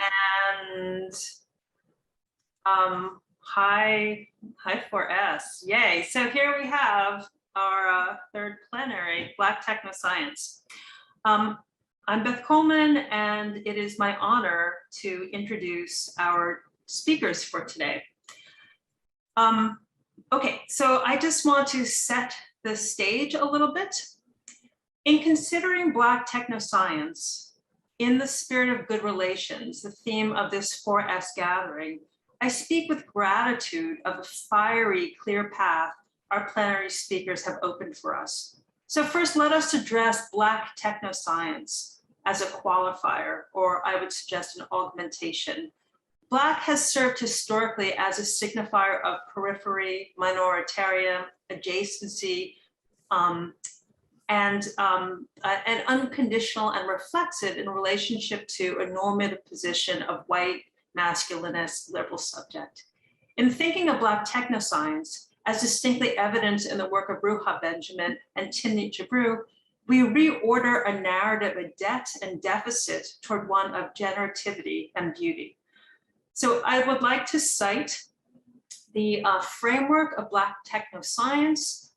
And hi 4S, yay. So here we have our third plenary, Black Technoscience. I'm Beth Coleman, and it is my honor to introduce our speakers for today. Okay, so I just want to set the stage a little bit. In considering Black Technoscience, in the spirit of good relations, the theme of this 4S gathering, I speak with gratitude of the fiery, clear path our plenary speakers have opened for us. So first, let us address Black Technoscience as a qualifier, or I would suggest an augmentation. Black has served historically as a signifier of periphery, minoritarian, adjacency, and unconditional and reflexive in relationship to a normative position of white, masculinist, liberal subject. In thinking of Black Technoscience, as distinctly evidenced in the work of Ruha Benjamin and Timmy Gebru, we reorder a narrative of debt and deficit toward one of generativity and beauty. So I would like to cite the framework of Black Technoscience,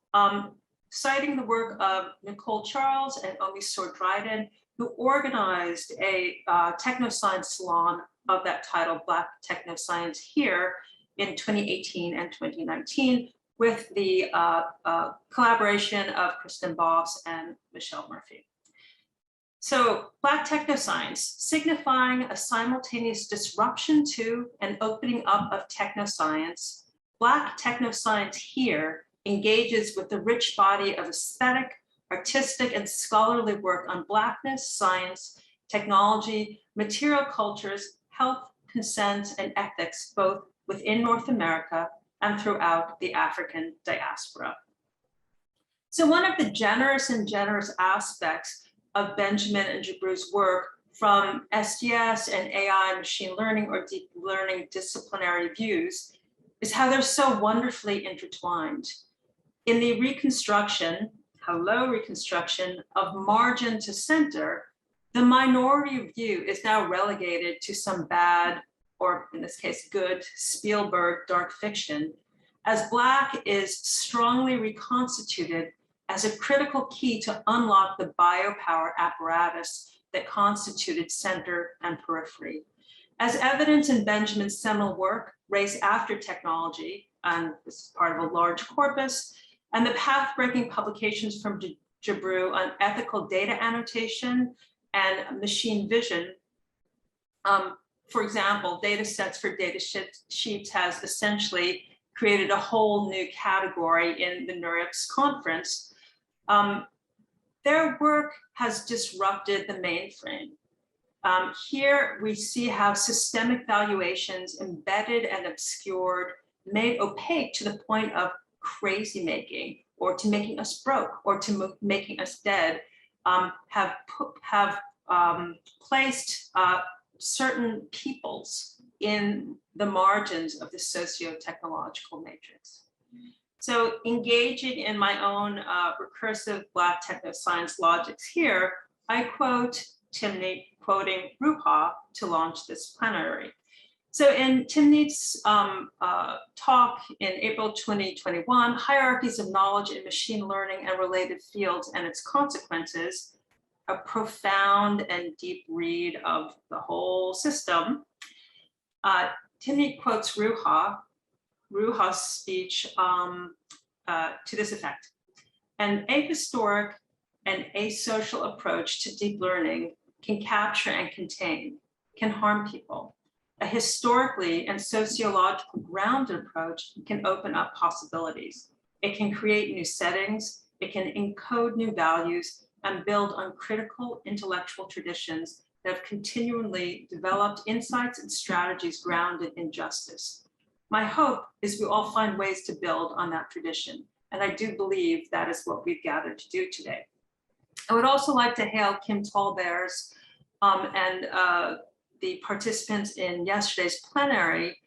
citing the work of Nicole Charles and Omisor Dryden, who organized a technoscience salon of that title, Black Technoscience, here in 2018 and 2019, with the collaboration of Kristen Boss and Michelle Murphy. So Black Technoscience, signifying a simultaneous disruption to and opening up of technoscience, Black Technoscience here engages with the rich body of aesthetic, artistic, and scholarly work on Blackness, science, technology, material cultures, health, consent, and ethics, both within North America and throughout the African diaspora. So one of the generous aspects of Benjamin and Gebru's work from SDS and AI, machine learning, or deep learning disciplinary views is how they're so wonderfully intertwined. In the reconstruction of margin to center, the minority view is now relegated to some bad, or in this case, good Spielberg dark fiction, as Black is strongly reconstituted as a critical key to unlock the biopower apparatus that constituted center and periphery. As evidence in Benjamin's seminal work, Race After Technology, and this is part of a large corpus, and the path-breaking publications from Gebru on ethical data annotation and machine vision. For example, data sets for data sheets has essentially created a whole new category in the NeurIPS conference. Their work has disrupted the mainframe. Here we see how systemic valuations embedded and obscured, made opaque to the point of crazy making, or to making us broke, or to making us dead, have placed certain peoples in the margins of the socio-technological matrix. So engaging in my own recursive Black Technoscience logics here, I quote Timnit, quoting Ruha to launch this plenary. So in Timnit's talk in April 2021, Hierarchies of Knowledge in Machine Learning and Related Fields and Its Consequences, a profound and deep read of the whole system, Timnit quotes Ruha's speech to this effect: an ahistoric and asocial approach to deep learning can capture and contain, can harm people. A historically and sociologically grounded approach can open up possibilities. It can create new settings, it can encode new values, and build on critical intellectual traditions that have continually developed insights and strategies grounded in justice. My hope is we all find ways to build on that tradition, and I do believe that is what we've gathered to do today. I would also like to hail Kim Tallbear's and the participants in yesterday's plenary,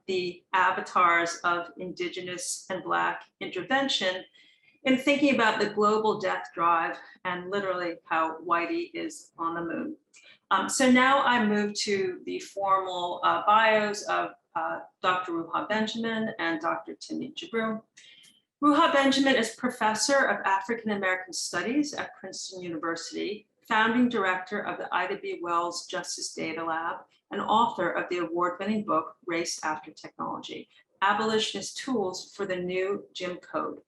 the avatars of Indigenous and Black intervention, in thinking about the global death drive and literally how Whitey is on the moon. So now I move to the formal bios of Dr. Ruha Benjamin and Dr. Timmy Gibra. Ruha Benjamin is Professor of African American Studies at Princeton University, founding director of the Ida B. Wells Justice Data Lab, and author of the award-winning book, Race After Technology, Abolitionist Tools for the New Jim Code,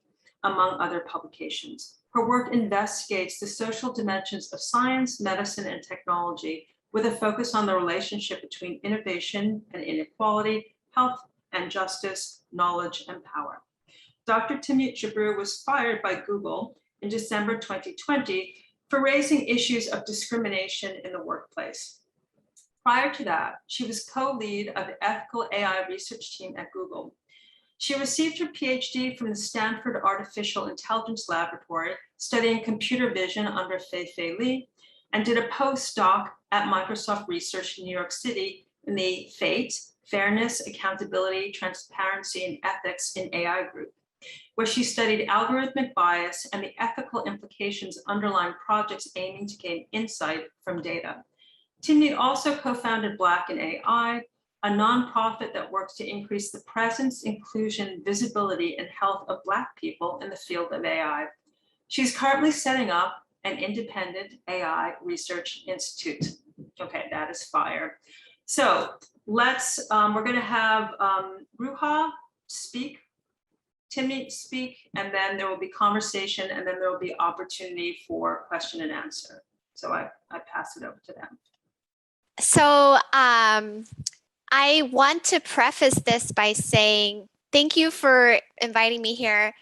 among other publications. Her work investigates the social dimensions of science, medicine, and technology with a focus on the relationship between innovation and inequality, health and justice, knowledge and power. Dr. Timmy Gibra was fired by Google in December 2020 for raising issues of discrimination in the workplace. Prior to that, she was co-lead of the ethical AI research team at Google. She received her PhD from the Stanford Artificial Intelligence Laboratory, studying computer vision under Fei-Fei Li, and did a postdoc at Microsoft Research in New York City in the FATE, Fairness, Accountability, Transparency, and Ethics in AI group, where she studied algorithmic bias and the ethical implications underlying projects aiming to gain insight from data. Timnit also co-founded Black in AI, a nonprofit that works to increase the presence, inclusion, visibility, and health of Black people in the field of AI. She's currently setting up an independent AI research institute. Okay, that is fire. So let's, we're gonna have Ruha speak, Timmy speak, and then there will be conversation, and then there will be opportunity for question and answer. So I pass it over to them. So I want to preface this by saying thank you for inviting me here.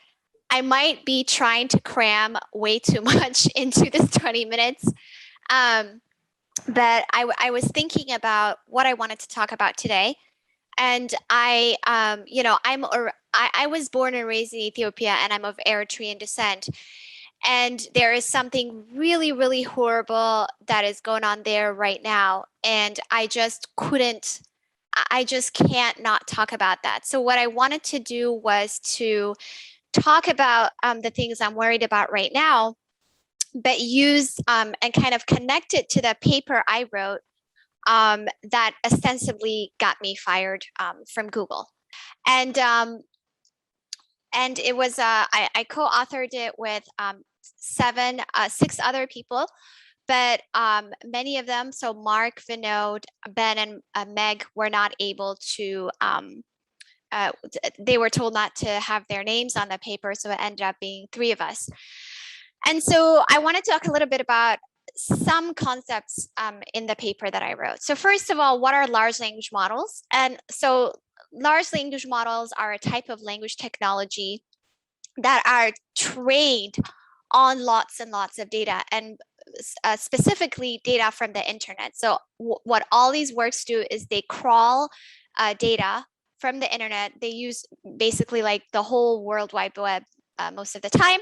I might be trying to cram way too much into this 20 minutes, but I was thinking about what I wanted to talk about today. And I was born and raised in Ethiopia, and I'm of Eritrean descent. And there is something really, really horrible that is going on there right now. And I just can't not talk about that. So what I wanted to do was to talk about the things I'm worried about right now, but use and kind of connect it to the paper I wrote that ostensibly got me fired from Google. And it was, I co-authored it with 6 other people, but many of them, so Mark, Vinod, Ben, and Meg were not able to, they were told not to have their names on the paper, so it ended up being 3 of us. And so I want to talk a little bit about some concepts in the paper that I wrote. So first of all, what are large language models? And so large language models are a type of language technology that are trained on lots and lots of data, and specifically data from the internet. So what all these works do is they crawl data from the internet. They use basically like the whole World Wide Web most of the time.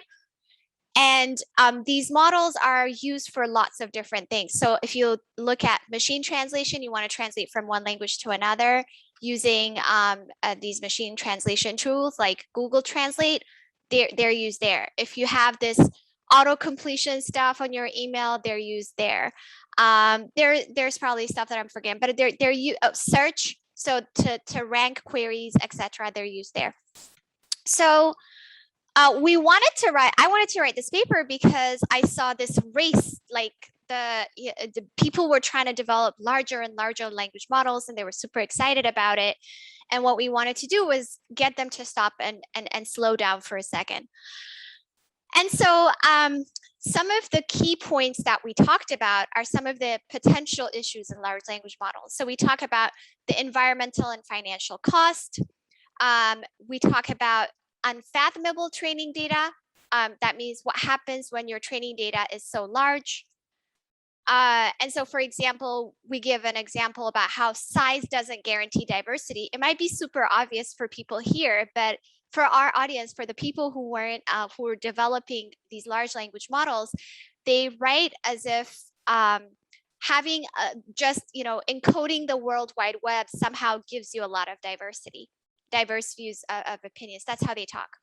And these models are used for lots of different things. So if you look at machine translation, you want to translate from one language to another using these machine translation tools like Google Translate, they're used there. If you have this auto completion stuff on your email, they're used there. There's probably stuff that I'm forgetting, but they're search. So to rank queries, etc., they're used there. So I wanted to write this paper because I saw this race, like the people were trying to develop larger and larger language models, and they were super excited about it. And what we wanted to do was get them to stop and slow down for a second. And so some of the key points that we talked about are some of the potential issues in large language models. So we talk about the environmental and financial cost. We talk about unfathomable training data. That means what happens when your training data is so large. And so, for example, we give an example about how size doesn't guarantee diversity. It might be super obvious for people here, but for our audience, for the people who were developing these large language models, they write as if having just encoding the World Wide Web somehow gives you a lot of diversity, diverse views of opinions. That's how they talk.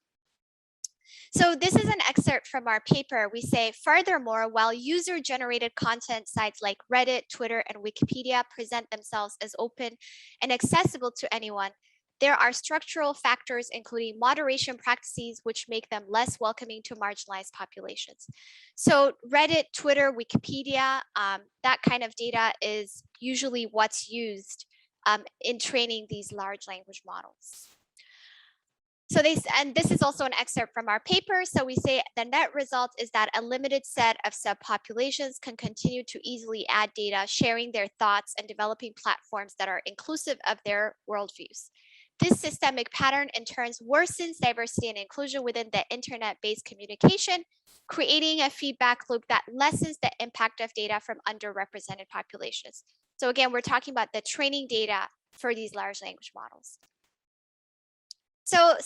So this is an excerpt from our paper. We say, furthermore, while user-generated content sites like Reddit, Twitter, and Wikipedia present themselves as open and accessible to anyone, there are structural factors, including moderation practices, which make them less welcoming to marginalized populations. So Reddit, Twitter, Wikipedia, that kind of data is usually what's used in training these large language models. So and this is also an excerpt from our paper. So we say the net result is that a limited set of subpopulations can continue to easily add data, sharing their thoughts and developing platforms that are inclusive of their worldviews. This systemic pattern in turn worsens diversity and inclusion within the internet-based communication, creating a feedback loop that lessens the impact of data from underrepresented populations. So again, we're talking about the training data for these large language models. So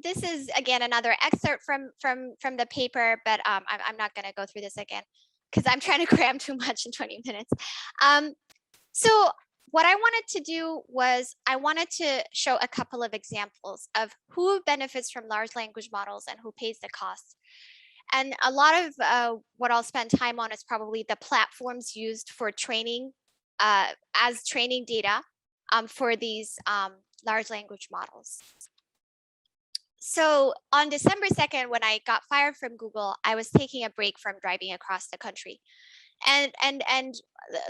this is again another excerpt from the paper, but I'm not going to go through this again because I'm trying to cram too much in 20 minutes. So what I wanted to do was I wanted to show a couple of examples of who benefits from large language models and who pays the cost. And a lot of what I'll spend time on is probably the platforms used for training as training data for these large language models. So on December 2nd, when I got fired from Google, I was taking a break from driving across the country. And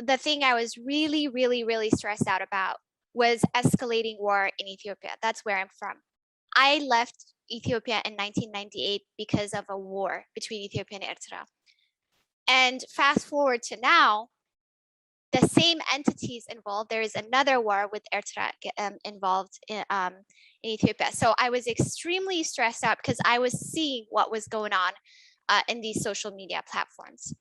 the thing I was really stressed out about was escalating war in Ethiopia. That's where I'm from. I left Ethiopia in 1998 because of a war between Ethiopia and Eritrea. And fast forward to now, the same entities involved. There is another war with Eritrea involved in Ethiopia. So I was extremely stressed out because I was seeing what was going on in these social media platforms.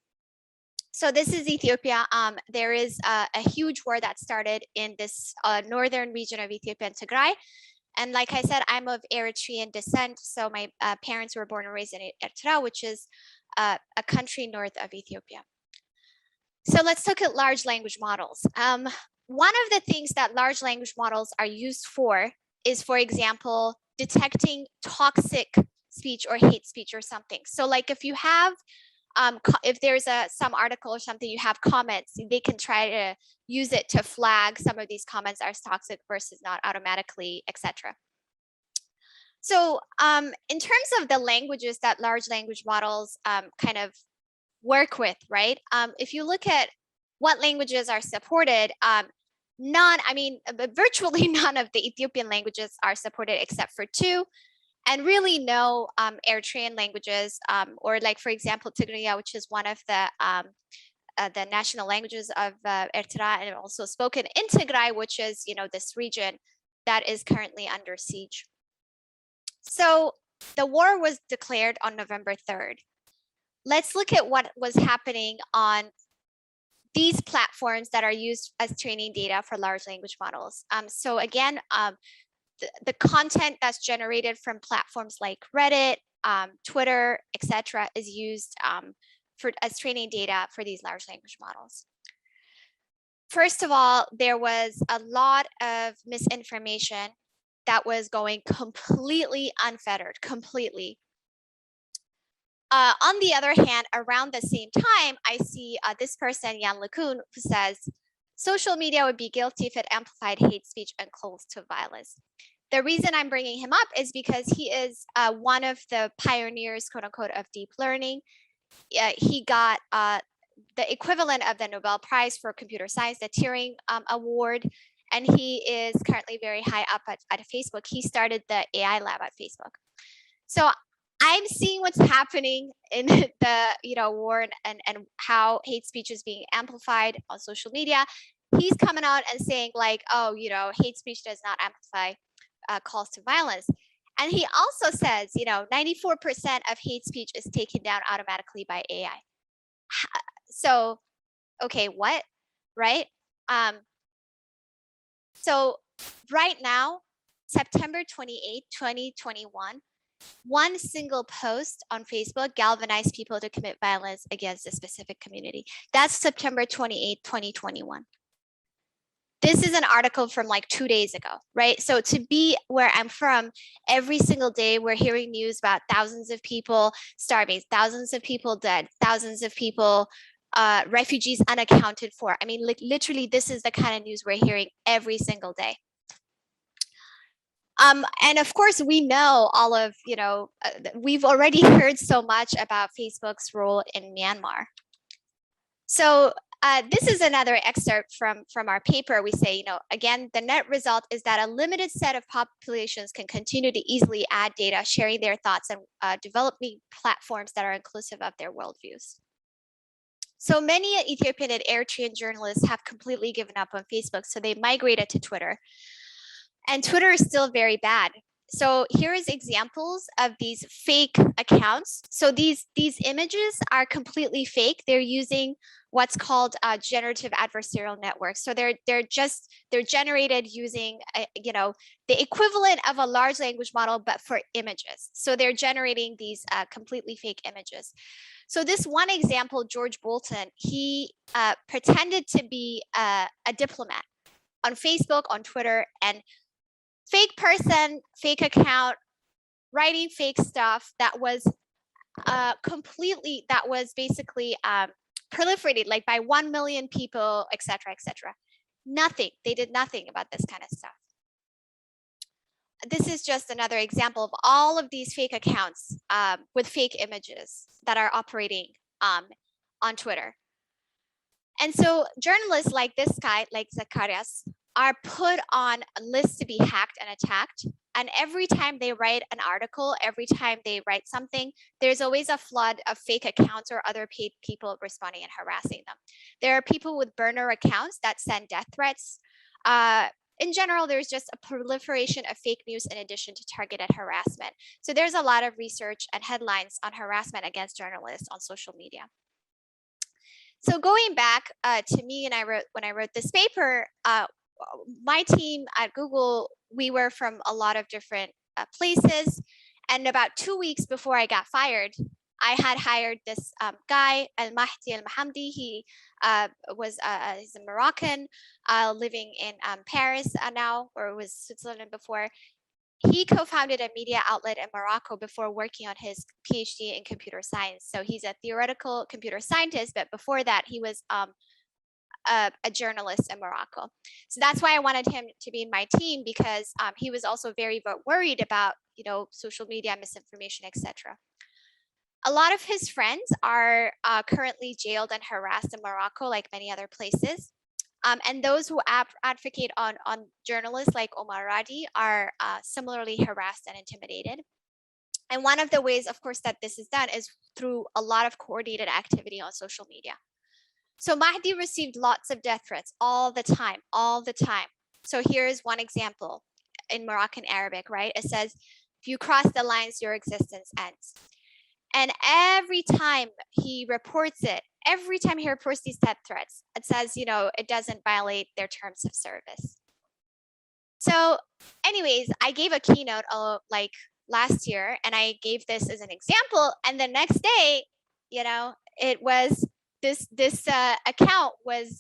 So this is Ethiopia. There is a huge war that started in this northern region of Ethiopia and Tigray. And like I said, I'm of Eritrean descent. So my parents were born and raised in Eritrea, which is a country north of Ethiopia. So let's look at large language models. One of the things that large language models are used for is, for example, detecting toxic speech or hate speech or something. So like if you have, if there's some article or something, you have comments, they can try to use it to flag some of these comments as toxic versus not automatically, etc. So in terms of the languages that large language models kind of work with, right? If you look at what languages are supported, virtually none of the Ethiopian languages are supported except for 2, and really no Eritrean languages, or like, for example, Tigrinya, which is one of the national languages of Eritrea, and also spoken in Tigray, which is, you know, this region that is currently under siege. So the war was declared on November 3rd. Let's look at what was happening on these platforms that are used as training data for large language models. So again, the content that's generated from platforms like Reddit, Twitter, etc., is used as training data for these large language models. First of all, there was a lot of misinformation that was going completely unfettered, completely. On the other hand, around the same time, I see this person, Jan LeCun, who says, social media would be guilty if it amplified hate speech and calls to violence. The reason I'm bringing him up is because he is one of the pioneers, quote unquote, of deep learning. He got the equivalent of the Nobel Prize for Computer Science, the Turing Award, and he is currently very high up at Facebook. He started the AI lab at Facebook. So I'm seeing what's happening in the war and how hate speech is being amplified on social media. He's coming out and saying like, oh, hate speech does not amplify calls to violence. And he also says, 94% of hate speech is taken down automatically by AI. So, okay, what, right? So right now, September 28, 2021, one single post on Facebook galvanized people to commit violence against a specific community. That's September 28, 2021. This is an article from like 2 days ago, right? So to be where I'm from, every single day we're hearing news about thousands of people starving, thousands of people dead, thousands of people, refugees unaccounted for. I mean, like literally, this is the kind of news we're hearing every single day. And of course, we know all of, we've already heard so much about Facebook's role in Myanmar. So this is another excerpt from our paper. We say, again, the net result is that a limited set of populations can continue to easily add data, sharing their thoughts and developing platforms that are inclusive of their worldviews. So many Ethiopian and Eritrean journalists have completely given up on Facebook, so they migrated to Twitter. And Twitter is still very bad. So here is examples of these fake accounts. So these images are completely fake. They're using what's called generative adversarial networks. So they're generated using the equivalent of a large language model, but for images. So they're generating these completely fake images. So this one example, George Bolton, he pretended to be a diplomat on Facebook, on Twitter, and fake person, fake account, writing fake stuff that was basically proliferated like by 1 million people, etc., etc. Nothing. They did nothing about this kind of stuff. This is just another example of all of these fake accounts with fake images that are operating on Twitter. And so journalists like this guy, like Zacharias, are put on a list to be hacked and attacked. And every time they write an article, every time they write something, there's always a flood of fake accounts or other paid people responding and harassing them. There are people with burner accounts that send death threats. In general, there's just a proliferation of fake news in addition to targeted harassment. So there's a lot of research and headlines on harassment against journalists on social media. So going back to me, and when I wrote this paper, my team at Google, we were from a lot of different places. And about 2 weeks before I got fired, I had hired this guy, Al-Mahdi Al-Mahamdi. He's a Moroccan living in Paris now, or was Switzerland before. He co-founded a media outlet in Morocco before working on his PhD in computer science. So he's a theoretical computer scientist, but before that, he was a journalist in Morocco. So that's why I wanted him to be in my team, because he was also very worried about, social media, misinformation, etc. A lot of his friends are currently jailed and harassed in Morocco, like many other places. And those who advocate on journalists like Omar Radi are similarly harassed and intimidated. And one of the ways, of course, that this is done is through a lot of coordinated activity on social media. So Mahdi received lots of death threats all the time. So here's one example in Moroccan Arabic, right? It says, if you cross the lines, your existence ends. And every time he reports these death threats, it says, it doesn't violate their terms of service. So anyways, I gave a keynote like last year, and I gave this as an example. And the next day, it was this account was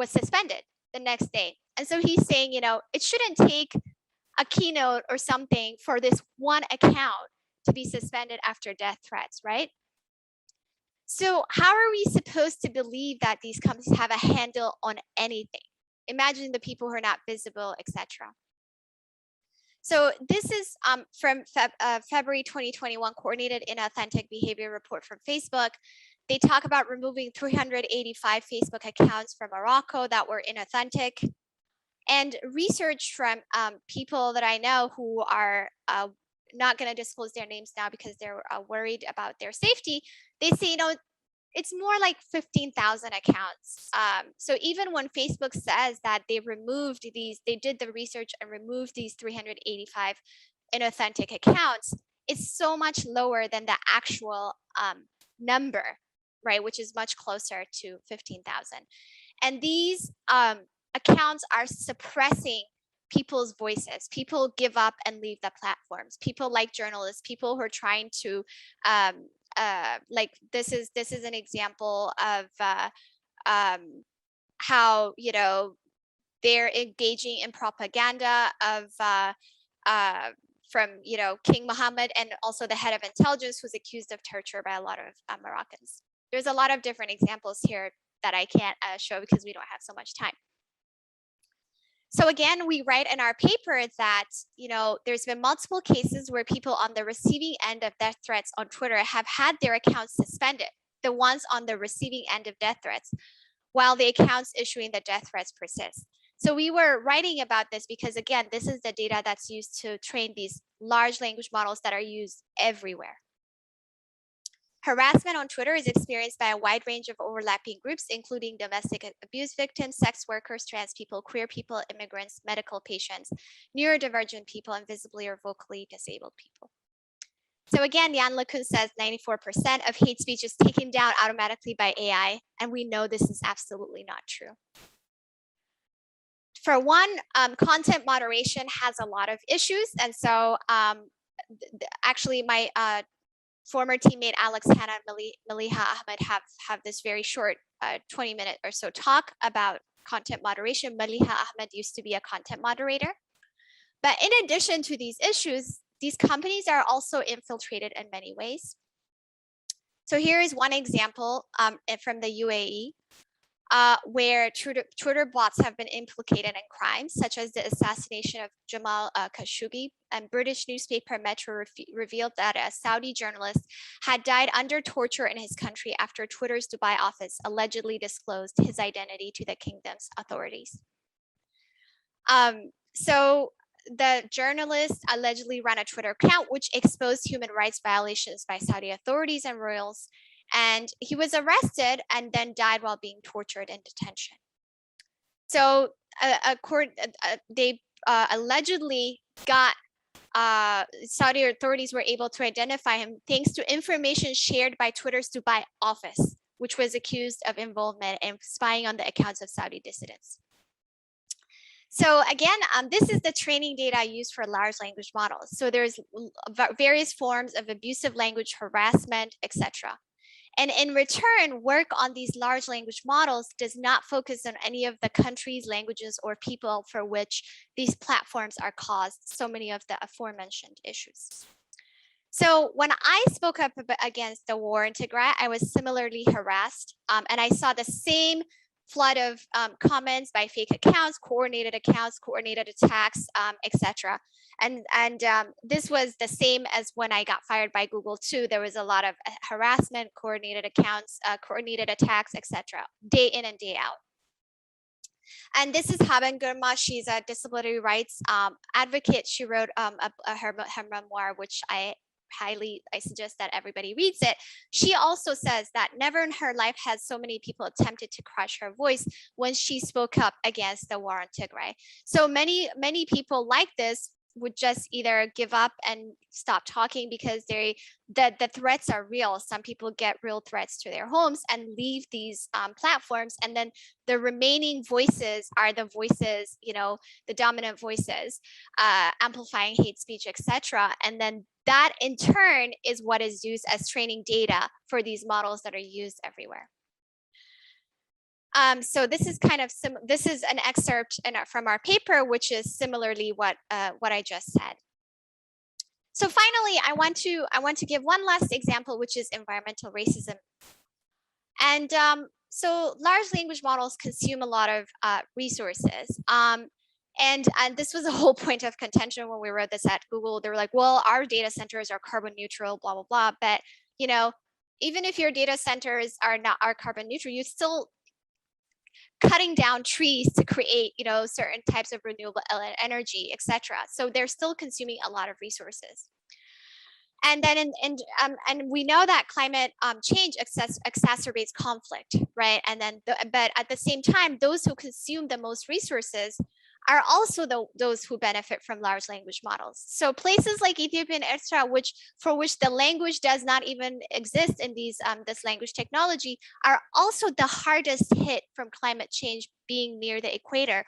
suspended the next day. And so he's saying, it shouldn't take a keynote or something for this one account to be suspended after death threats, right? So how are we supposed to believe that these companies have a handle on anything? Imagine the people who are not visible, etc. So this is from February 2021, coordinated inauthentic behavior report from Facebook. They talk about removing 385 Facebook accounts from Morocco that were inauthentic. And research from people that I know who are not going to disclose their names now because they're worried about their safety. They say, it's more like 15,000 accounts. So even when Facebook says that they did the research and removed these 385 inauthentic accounts, it's so much lower than the actual number, right? Which is much closer to 15,000. And these accounts are suppressing people's voices. People give up and leave the platforms. People like journalists, people who are trying to like this is an example of how they're engaging in propaganda of from King Mohammed, and also the head of intelligence who's accused of torture by a lot of Moroccans. There's a lot of different examples here that I can't show because we don't have so much time. So again, we write in our paper that there's been multiple cases where people on the receiving end of death threats on Twitter have had their accounts suspended, the ones on the receiving end of death threats, while the accounts issuing the death threats persist. So we were writing about this because, again, this is the data that's used to train these large language models that are used everywhere. Harassment on Twitter is experienced by a wide range of overlapping groups, including domestic abuse victims, sex workers, trans people, queer people, immigrants, medical patients, neurodivergent people, and visibly or vocally disabled people. So again, Jan LeCun says 94% of hate speech is taken down automatically by AI, and we know this is absolutely not true. For one, content moderation has a lot of issues, and so actually my former teammate Alex Hanna and Maliha Ahmed have this very short 20-minute or so talk about content moderation. Maliha Ahmed used to be a content moderator. But in addition to these issues, these companies are also infiltrated in many ways. So here is one example from the UAE, where Twitter bots have been implicated in crimes, such as the assassination of Jamal Khashoggi. And British newspaper Metro revealed that a Saudi journalist had died under torture in his country after Twitter's Dubai office allegedly disclosed his identity to the kingdom's authorities. So the journalist allegedly ran a Twitter account which exposed human rights violations by Saudi authorities and royals. And he was arrested and then died while being tortured in detention. So they allegedly got, Saudi authorities were able to identify him thanks to information shared by Twitter's Dubai office, which was accused of involvement in spying on the accounts of Saudi dissidents. So again, this is the training data used for large language models. So there's various forms of abusive language, harassment, etc. And in return, work on these large language models does not focus on any of the countries, languages, or people for which these platforms are caused so many of the aforementioned issues. So when I spoke up against the war in Tigray, I was similarly harassed, and I saw the same flood of comments by fake accounts, coordinated attacks, etc. And this was the same as when I got fired by Google too. There was a lot of harassment, coordinated accounts, coordinated attacks, etc. day in and day out. And this is Haben Gurma. She's a disability rights advocate. She wrote her memoir, which I suggest that everybody reads it. She also says that never in her life has so many people attempted to crush her voice when she spoke up against the war on Tigray. So many people like this would just either give up and stop talking because the threats are real. Some people get real threats to their homes and leave these platforms, and then the remaining voices are the voices, the dominant voices, amplifying hate speech, etc. And then that in turn is what is used as training data for these models that are used everywhere. So this is this is an excerpt from our paper, which is similarly what I just said. So finally, I want to give one last example, which is environmental racism. And so large language models consume a lot of resources. And this was a whole point of contention when we wrote this at Google. They were like, well, our data centers are carbon neutral, blah, blah, blah. But, even if your data centers are carbon neutral, you still cutting down trees to create, certain types of renewable energy, etc. So they're still consuming a lot of resources. And then, and we know that climate change exacerbates conflict, right? And then, but at the same time, those who consume the most resources are also those who benefit from large language models. So places like Ethiopia and Eritrea, for which the language does not even exist in this language technology, are also the hardest hit from climate change, being near the equator.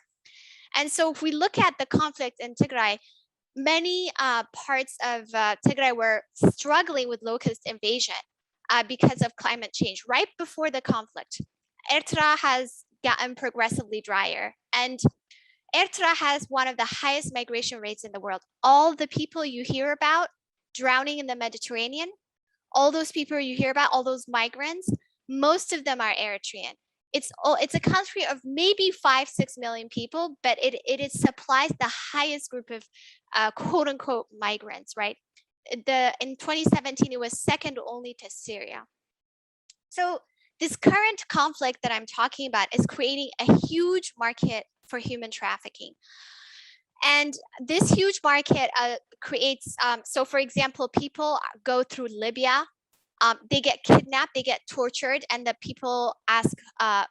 And so if we look at the conflict in Tigray, many parts of Tigray were struggling with locust invasion because of climate change right before the conflict. Eritrea has gotten progressively drier, and Ertra has one of the highest migration rates in the world. All the people you hear about drowning in the Mediterranean, all those people you hear about, all those migrants, most of them are Eritrean. It's a country of maybe 5-6 million people, but it supplies the highest group of quote unquote migrants, right? In 2017, it was second only to Syria. So this current conflict that I'm talking about is creating a huge market for human trafficking. And this huge market creates, so for example, people go through Libya, they get kidnapped, they get tortured, and the people ask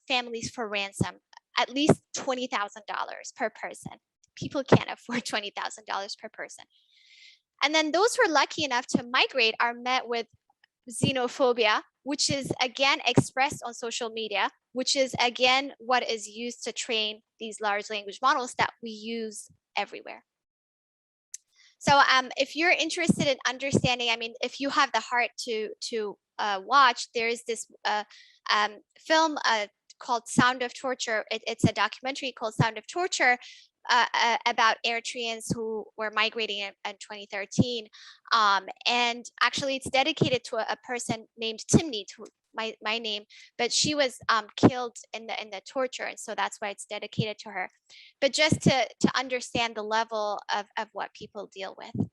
families for ransom, at least $20,000 per person. People can't afford $20,000 per person. And then those who are lucky enough to migrate are met with xenophobia, which is again expressed on social media, which is again what is used to train these large language models that we use everywhere. So if you're interested in understanding, I mean, if you have the heart to watch, there's this film called Sound of Torture. It's a documentary called Sound of Torture about Eritreans who were migrating in 2013. And actually it's dedicated to a person named Timnit, my name, but she was killed in the torture. And so that's why it's dedicated to her. But just to understand the level of what people deal with.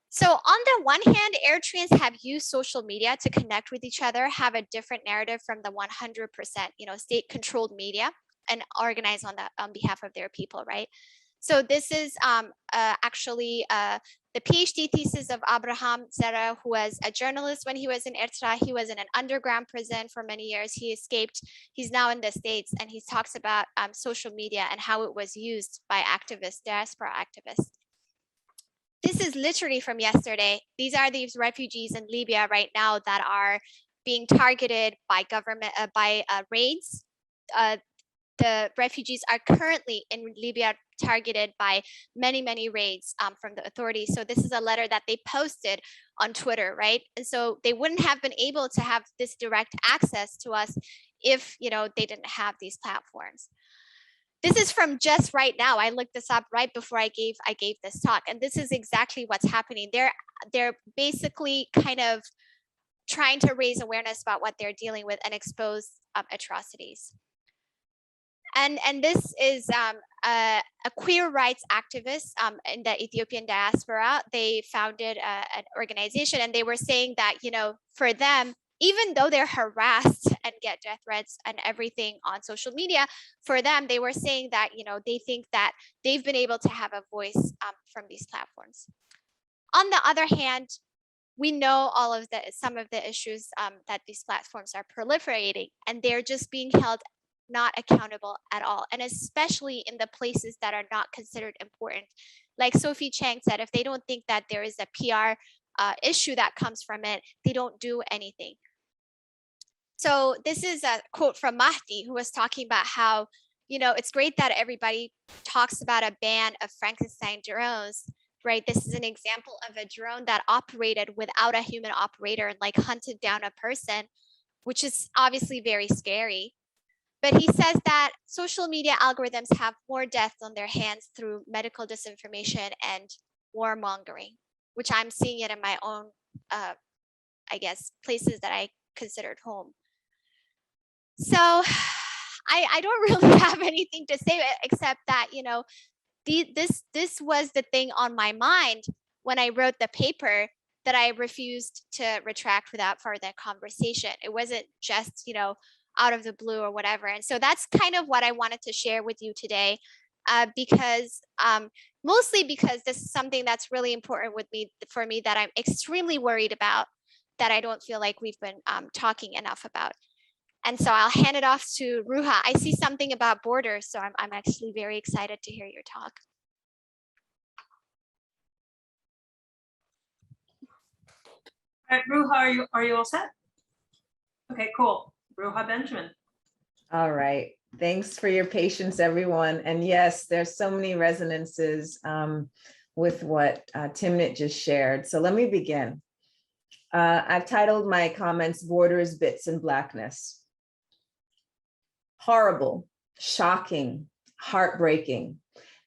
So on the one hand, Eritreans have used social media to connect with each other, have a different narrative from the 100%, state-controlled media, and organize on behalf of their people, right? So this is actually the PhD thesis of Abraham Zera, who was a journalist when he was in Ertra. He was in an underground prison for many years. He escaped. He's now in the States, and he talks about social media and how it was used by activists, diaspora activists. This is literally from yesterday. These are these refugees in Libya right now that are being targeted by government, raids. The refugees are currently in Libya targeted by many raids from the authorities. So this is a letter that they posted on Twitter, right? And so they wouldn't have been able to have this direct access to us if they didn't have these platforms. This is from just right now. I looked this up right before I gave this talk, and this is exactly what's happening. They're basically kind of trying to raise awareness about what they're dealing with and expose atrocities. And this is a queer rights activist in the Ethiopian diaspora. They founded an organization, and they were saying that for them, even though they're harassed and get death threats and everything on social media, for them, they were saying that, they think that they've been able to have a voice from these platforms. On the other hand, we know some of the issues that these platforms are proliferating, and they're just being held not accountable at all. And especially in the places that are not considered important. Like Sophie Chang said, if they don't think that there is a PR issue that comes from it, they don't do anything. So this is a quote from Mahdi, who was talking about how, it's great that everybody talks about a ban of Frankenstein drones, right? This is an example of a drone that operated without a human operator and like hunted down a person, which is obviously very scary. But he says that social media algorithms have more deaths on their hands through medical disinformation and warmongering, which I'm seeing it in my own, I guess, places that I considered home. So I don't really have anything to say except that, this was the thing on my mind when I wrote the paper that I refused to retract without further conversation. It wasn't just, out of the blue or whatever. And so that's kind of what I wanted to share with you today, mostly because this is something that's really important for me that I'm extremely worried about, that I don't feel like we've been talking enough about. And so I'll hand it off to Ruha. I see something about borders, so I'm actually very excited to hear your talk. All right, Ruha, are you all set? Okay, cool. Ruha Benjamin. All right. Thanks for your patience, everyone. And yes, there's so many resonances with what Timnit just shared. So let me begin. I've titled my comments, Borders, Bits, and Blackness. Horrible, shocking, heartbreaking.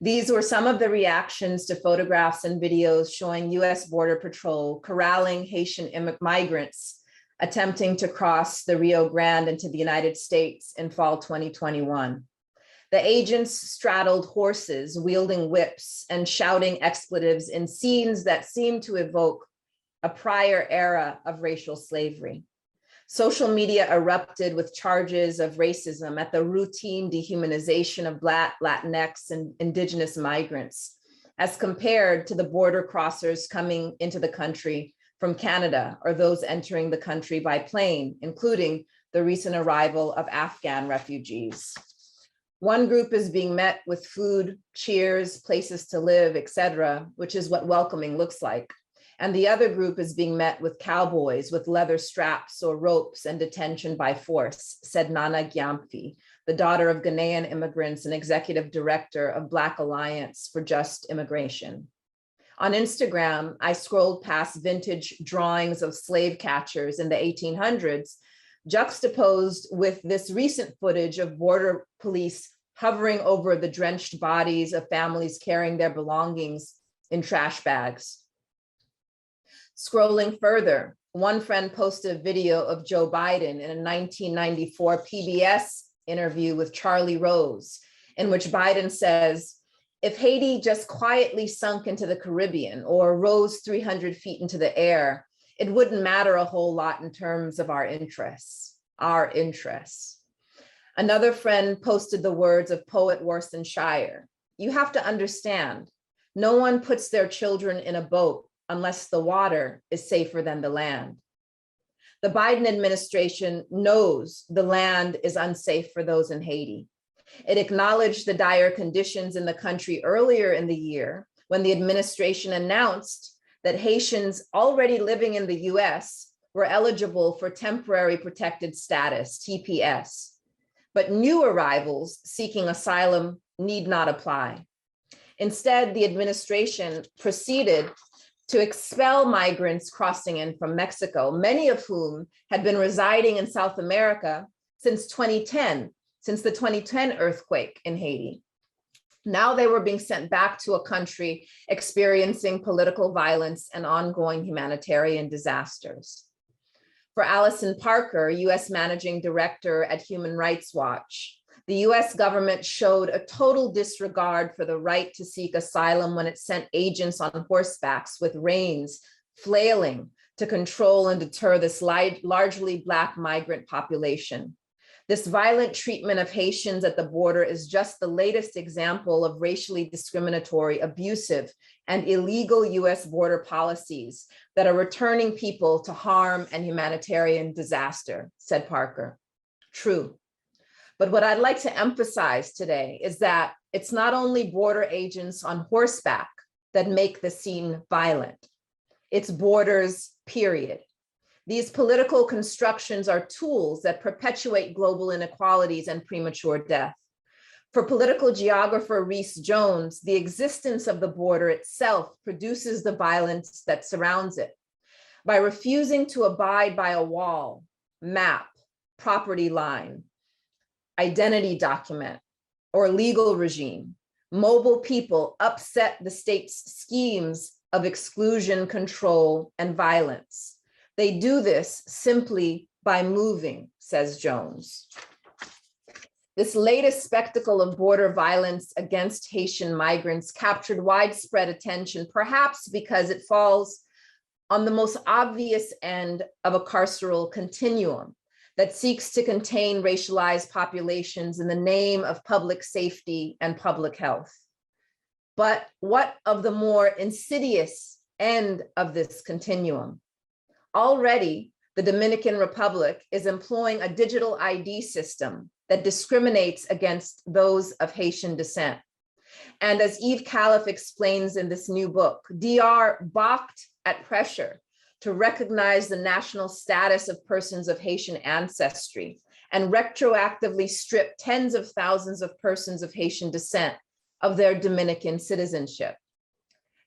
These were some of the reactions to photographs and videos showing US Border Patrol corralling Haitian migrants attempting to cross the Rio Grande into the United States in fall 2021. The agents straddled horses, wielding whips and shouting expletives in scenes that seemed to evoke a prior era of racial slavery. Social media erupted with charges of racism at the routine dehumanization of Black, Latinx, and Indigenous migrants, as compared to the border crossers coming into the country from Canada or those entering the country by plane, including the recent arrival of Afghan refugees. One group is being met with food, cheers, places to live, etc., which is what welcoming looks like. And the other group is being met with cowboys with leather straps or ropes and detention by force, said Nana Gyamfi, the daughter of Ghanaian immigrants and executive director of Black Alliance for Just Immigration. On Instagram, I scrolled past vintage drawings of slave catchers in the 1800s, juxtaposed with this recent footage of border police hovering over the drenched bodies of families carrying their belongings in trash bags. Scrolling further, one friend posted a video of Joe Biden in a 1994 PBS interview with Charlie Rose, in which Biden says, if Haiti just quietly sunk into the Caribbean or rose 300 feet into the air, it wouldn't matter a whole lot in terms of our interests. Another friend posted the words of poet Worston Shire. You have to understand, no one puts their children in a boat unless the water is safer than the land. The Biden administration knows the land is unsafe for those in Haiti. It acknowledged the dire conditions in the country earlier in the year when the administration announced that Haitians already living in the US were eligible for temporary protected status, TPS, but new arrivals seeking asylum need not apply. Instead, the administration proceeded to expel migrants crossing in from Mexico, many of whom had been residing in South America since 2010, since the 2010 earthquake in Haiti. Now they were being sent back to a country experiencing political violence and ongoing humanitarian disasters. For Allison Parker, US Managing Director at Human Rights Watch, the US government showed a total disregard for the right to seek asylum when it sent agents on horsebacks with reins flailing to control and deter this largely Black migrant population. This violent treatment of Haitians at the border is just the latest example of racially discriminatory, abusive, and illegal US border policies that are returning people to harm and humanitarian disaster, said Parker. True. But what I'd like to emphasize today is that it's not only border agents on horseback that make the scene violent, it's borders, period. These political constructions are tools that perpetuate global inequalities and premature death. For political geographer Rhys Jones, the existence of the border itself produces the violence that surrounds it. By refusing to abide by a wall, map, property line, identity document, or legal regime, mobile people upset the state's schemes of exclusion, control, and violence. They do this simply by moving, says Jones. This latest spectacle of border violence against Haitian migrants captured widespread attention, perhaps because it falls on the most obvious end of a carceral continuum that seeks to contain racialized populations in the name of public safety and public health. But what of the more insidious end of this continuum? Already, the Dominican Republic is employing a digital ID system that discriminates against those of Haitian descent. And as Eve Calif explains in this new book, DR balked at pressure to recognize the national status of persons of Haitian ancestry and retroactively strip tens of thousands of persons of Haitian descent of their Dominican citizenship.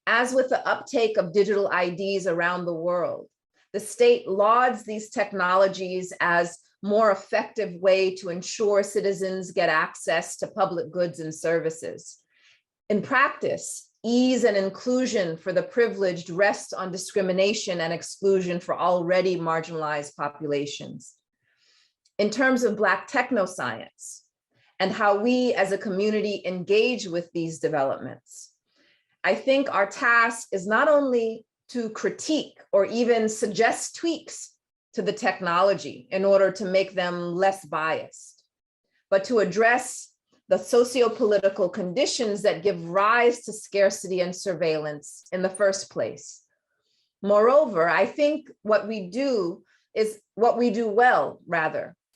As with the uptake of digital IDs around the world, the state lauds these technologies as more effective way to ensure citizens get access to public goods and services. In practice, ease and inclusion for the privileged rest on discrimination and exclusion for already marginalized populations. In terms of Black technoscience and how we as a community engage with these developments, I think our task is not only to critique or even suggest tweaks to the technology in order to make them less biased, but to address the socio-political conditions that give rise to scarcity and surveillance in the first place. Moreover, I think what we do well,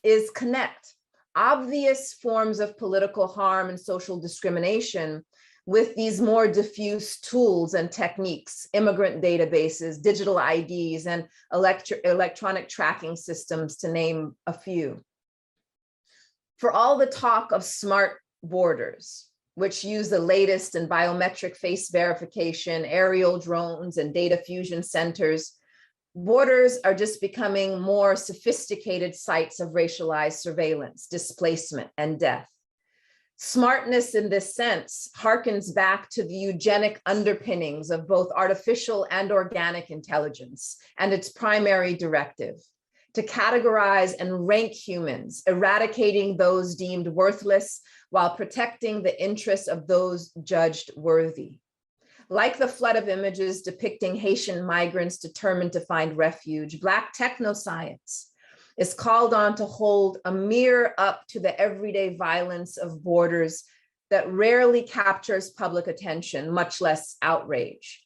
is connect obvious forms of political harm and social discrimination with these more diffuse tools and techniques, immigrant databases, digital IDs, and electronic tracking systems, to name a few. For all the talk of smart borders, which use the latest in biometric face verification, aerial drones, and data fusion centers, borders are just becoming more sophisticated sites of racialized surveillance, displacement, and death. Smartness in this sense harkens back to the eugenic underpinnings of both artificial and organic intelligence and its primary directive: to categorize and rank humans, eradicating those deemed worthless while protecting the interests of those judged worthy. Like the flood of images depicting Haitian migrants determined to find refuge, Black technoscience is called on to hold a mirror up to the everyday violence of borders that rarely captures public attention, much less outrage.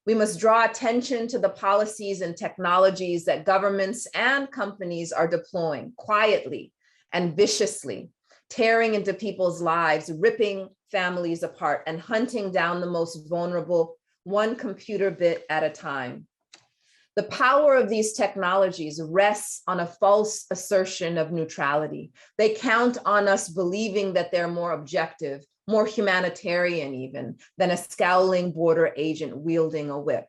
We must draw attention to the policies and technologies that governments and companies are deploying quietly and viciously, tearing into people's lives, ripping families apart, and hunting down the most vulnerable, one computer bit at a time. The power of these technologies rests on a false assertion of neutrality. They count on us believing that they're more objective, more humanitarian even, than a scowling border agent wielding a whip.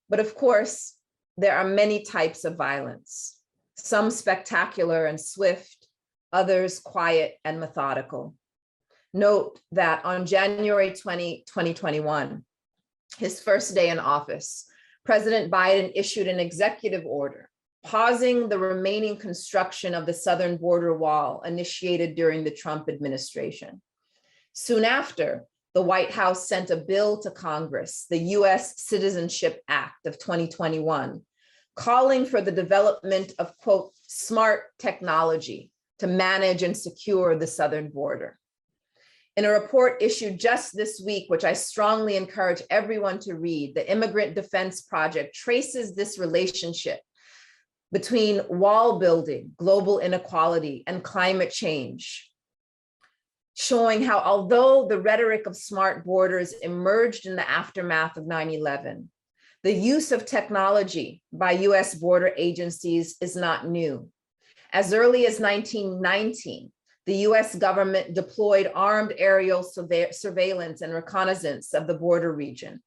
But of course, there are many types of violence, some spectacular and swift, others quiet and methodical. Note that on January 20, 2021, his first day in office, President Biden issued an executive order pausing the remaining construction of the southern border wall initiated during the Trump administration. Soon after, the White House sent a bill to Congress, the U.S. Citizenship Act of 2021, calling for the development of, quote, smart technology to manage and secure the southern border. In a report issued just this week, which I strongly encourage everyone to read, the Immigrant Defense Project traces this relationship between wall building, global inequality, and climate change, showing how although the rhetoric of smart borders emerged in the aftermath of 9/11, the use of technology by US border agencies is not new. As early as 1919, the US government deployed armed aerial surveillance and reconnaissance of the border region.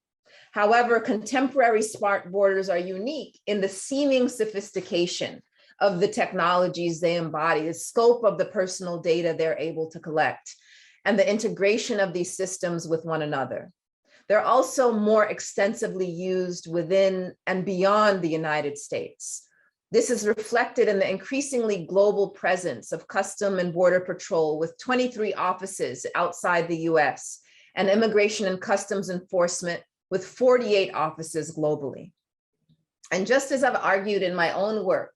However, contemporary smart borders are unique in the seeming sophistication of the technologies they embody, the scope of the personal data they're able to collect, and the integration of these systems with one another. They're also more extensively used within and beyond the United States. This is reflected in the increasingly global presence of Custom and Border Patrol with 23 offices outside the US, and Immigration and Customs Enforcement with 48 offices globally. And just as I've argued in my own work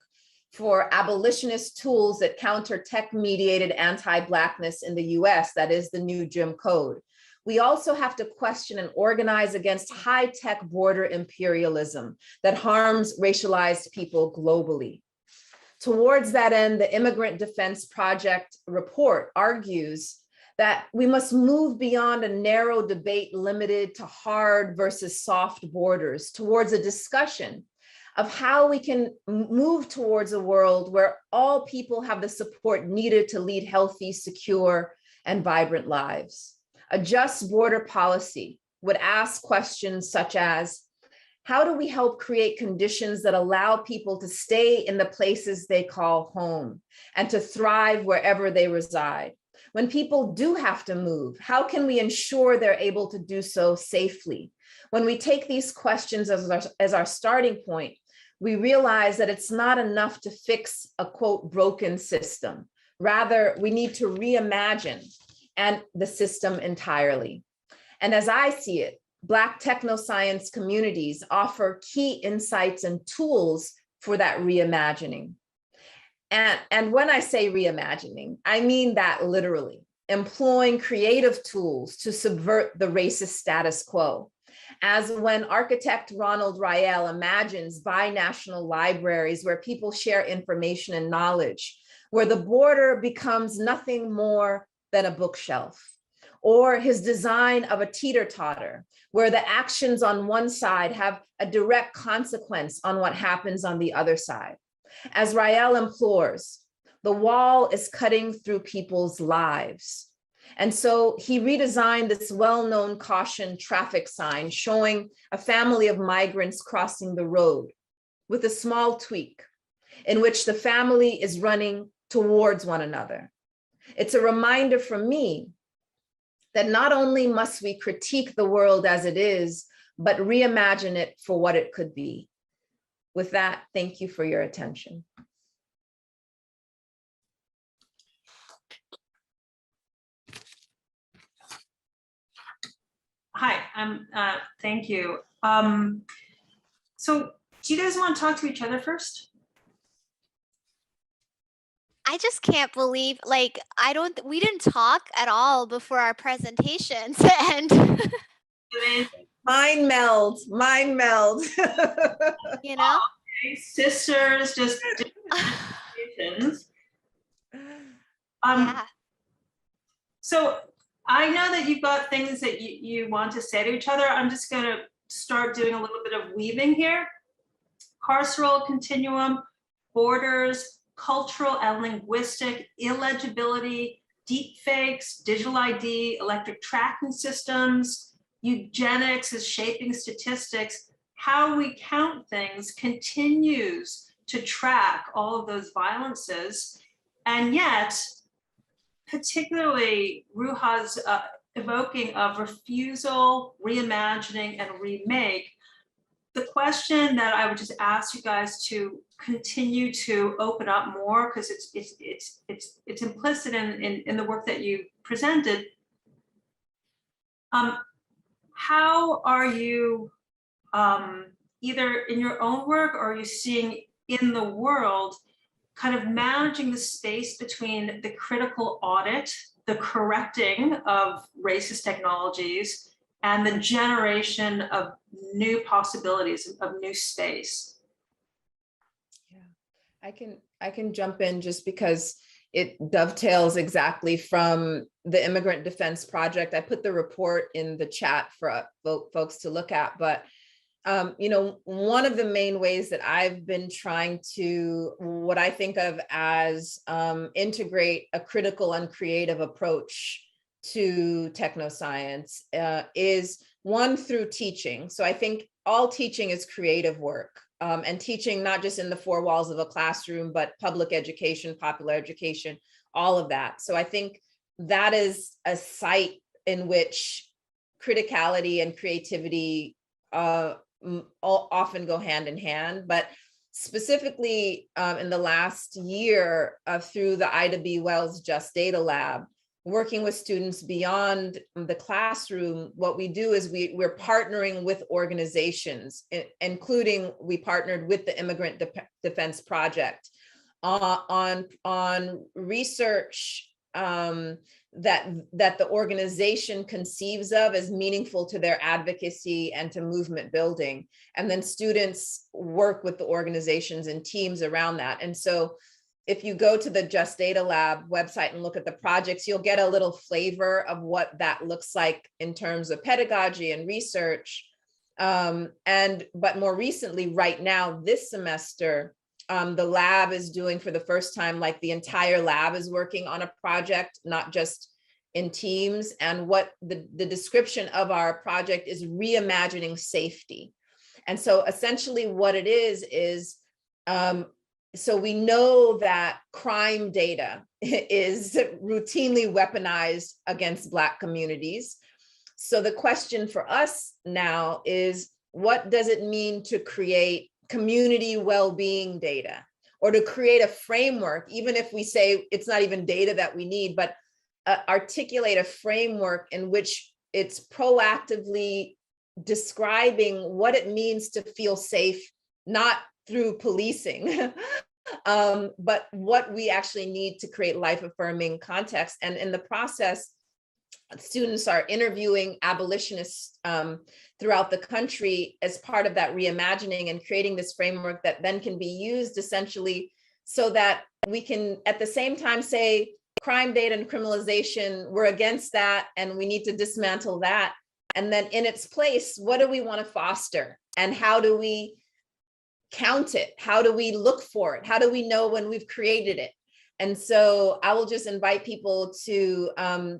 for abolitionist tools that counter tech-mediated anti-Blackness in the US, that is the new Jim Code, we also have to question and organize against high-tech border imperialism that harms racialized people globally. Towards that end, the Immigrant Defense Project report argues that we must move beyond a narrow debate limited to hard versus soft borders towards a discussion of how we can move towards a world where all people have the support needed to lead healthy, secure, and vibrant lives. A just border policy would ask questions such as, how do we help create conditions that allow people to stay in the places they call home and to thrive wherever they reside? When people do have to move, how can we ensure they're able to do so safely? When we take these questions as our starting point, we realize that it's not enough to fix a quote broken system. Rather, we need to reimagine the system entirely. And as I see it, Black technoscience communities offer key insights and tools for that reimagining. And when I say reimagining, I mean that literally, employing creative tools to subvert the racist status quo. As when architect Ronald Rael imagines binational libraries where people share information and knowledge, where the border becomes nothing more than a bookshelf, or his design of a teeter-totter, where the actions on one side have a direct consequence on what happens on the other side. As Rael implores, the wall is cutting through people's lives. And so he redesigned this well-known caution traffic sign showing a family of migrants crossing the road with a small tweak in which the family is running towards one another. It's a reminder for me that not only must we critique the world as it is, but reimagine it for what it could be. With that, thank you for your attention. Hi, thank you. So do you guys want to talk to each other first? I just can't believe, like, we didn't talk at all before our presentations and Mind meld, you know? Okay, sisters, just different. Yeah. So I know that you've got things that you want to say to each other. I'm just going to start doing a little bit of weaving here. Carceral continuum, borders, cultural and linguistic, illegibility, deep fakes, digital ID, electric tracking systems, eugenics is shaping statistics. How we count things continues to track all of those violences. And yet, particularly Ruha's evoking of refusal, reimagining, and remake, the question that I would just ask you guys to continue to open up more, because it's implicit in the work that you presented. How are you either in your own work or are you seeing in the world kind of managing the space between the critical audit, the correcting of racist technologies, and the generation of new possibilities, of new space? Yeah, I can jump in just because it dovetails exactly from the Immigrant Defense Project. I put the report in the chat for folks to look at, but you know, one of the main ways that I've been trying to, what I think of as integrate a critical and creative approach to technoscience is one, through teaching. So I think all teaching is creative work, and teaching not just in the four walls of a classroom, but public education, popular education, all of that. So I think that is a site in which criticality and creativity often go hand in hand, but specifically in the last year through the Ida B. Wells Just Data Lab, working with students beyond the classroom, what we do is we're partnering with organizations, including we partnered with the Immigrant Defense Project on research that the organization conceives of as meaningful to their advocacy and to movement building. And then students work with the organizations and teams around that. And so if you go to the Just Data Lab website and look at the projects, you'll get a little flavor of what that looks like in terms of pedagogy and research. But more recently, right now, this semester, the lab is doing for the first time, like the entire lab is working on a project, not just in teams. And what the description of our project is reimagining safety. And so essentially what it is so we know that crime data is routinely weaponized against Black communities. So the question for us now is, what does it mean to create community well-being data, or to create a framework, even if we say it's not even data that we need, but articulate a framework in which it's proactively describing what it means to feel safe, not through policing, but what we actually need to create life-affirming context. And in the process, students are interviewing abolitionists throughout the country as part of that reimagining, and creating this framework that then can be used essentially so that we can at the same time say crime data and criminalization, we're against that and we need to dismantle that. And then in its place, what do we want to foster, and how do we count it? How do we look for it? How do we know when we've created it? And so I will just invite people to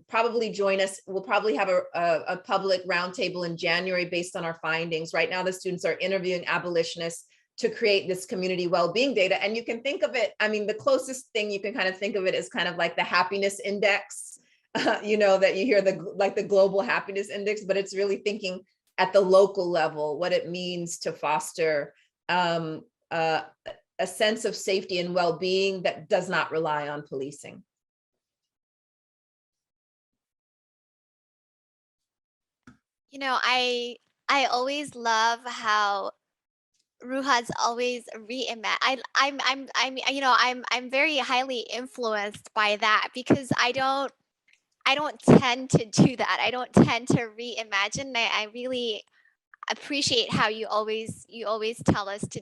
probably join us. We'll probably have a public roundtable in January based on our findings. Right now, the students are interviewing abolitionists to create this community well-being data. And you can think of it, I mean, the closest thing you can kind of think of it is kind of like the happiness index, you know, that you hear the global happiness index, but it's really thinking at the local level, what it means to foster a sense of safety and well-being that does not rely on policing. You know, I always love how Ruha's always reimagine. I'm very highly influenced by that, because I don't tend to do that. I don't tend to reimagine. I really appreciate how you always tell us to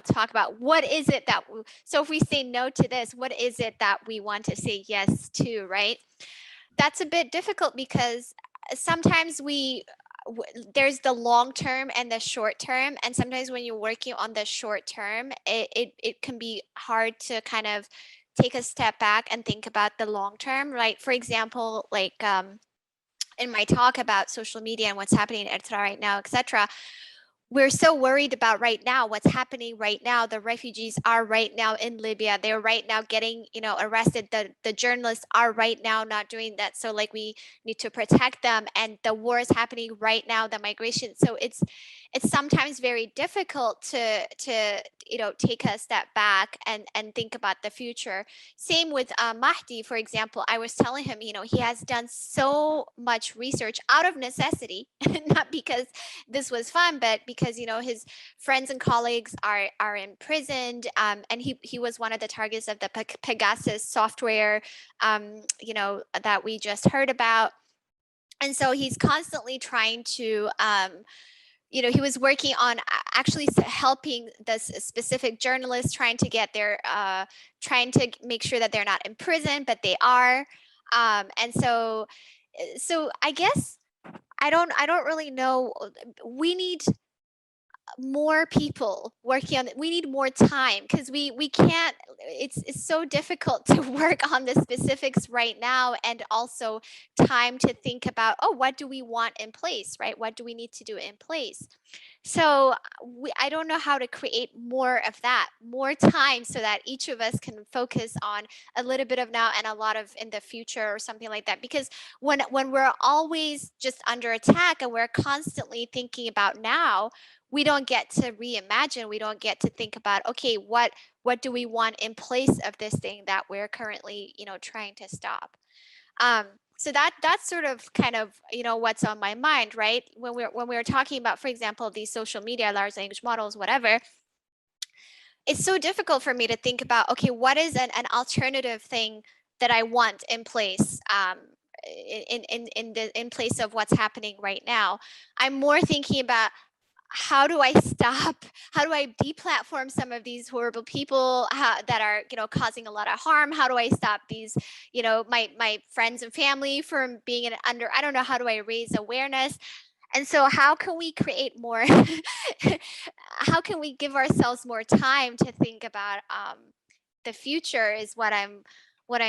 talk about what is it that so if we say no to this, what is it that we want to say yes to, right? That's a bit difficult, because sometimes there's the long term and the short term, and sometimes when you're working on the short term, it can be hard to kind of take a step back and think about the long term, right? For example, like in my talk about social media and what's happening in Eritrea right now, etc., we're so worried about right now, what's happening right now. The refugees are right now in Libya. They're right now getting, arrested. The journalists are right now not doing that. So like we need to protect them, and the war is happening right now, the migration. So it's sometimes very difficult to take a step back and think about the future. Same with Mahdi, for example. I was telling him, he has done so much research out of necessity, not because this was fun, but because his friends and colleagues are imprisoned, and he was one of the targets of the Pegasus software, that we just heard about. And so he's constantly trying to he was working on actually helping this specific journalists, trying to get their trying to make sure that they're not in prison, but they are. And so I guess I don't really know. We need more people working on it. We need more time, because we can't, it's so difficult to work on the specifics right now, and also time to think about, oh, what do we want in place, right? What do we need to do in place? So I don't know how to create more of that, more time, so that each of us can focus on a little bit of now and a lot of in the future, or something like that. Because when we're always just under attack and we're constantly thinking about now, we don't get to reimagine. We don't get to think about, okay, what do we want in place of this thing that we're currently, trying to stop. So that's sort of kind of, what's on my mind, right? When we're talking about, for example, these social media, large language models, whatever, it's so difficult for me to think about, okay, what is an alternative thing that I want in place, in place of what's happening right now. I'm more thinking about, how do I deplatform some of these horrible people that are, causing a lot of harm? How do I stop these, my friends and family from being under, I don't know, how do I raise awareness? And so how can we create more, how can we give ourselves more time to think about the future, is what I'm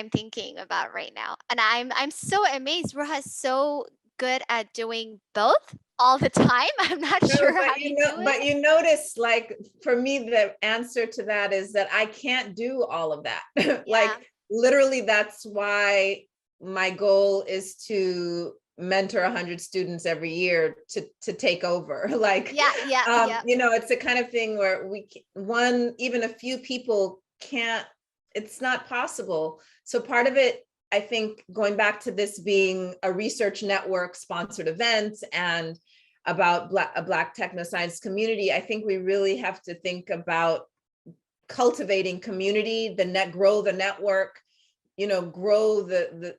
thinking about right now. And I'm so amazed. Ruha is so good at doing both all the time. I'm not sure how you do it. But you notice, like, for me, the answer to that is that I can't do all of that. Like, literally, that's why my goal is to mentor 100 students every year to take over. Like, you know, it's the kind of thing where even a few people can't, it's not possible. So part of it, I think, going back to this being a research network sponsored event and about a Black technoscience community, I think we really have to think about cultivating community, grow the network, you know, grow the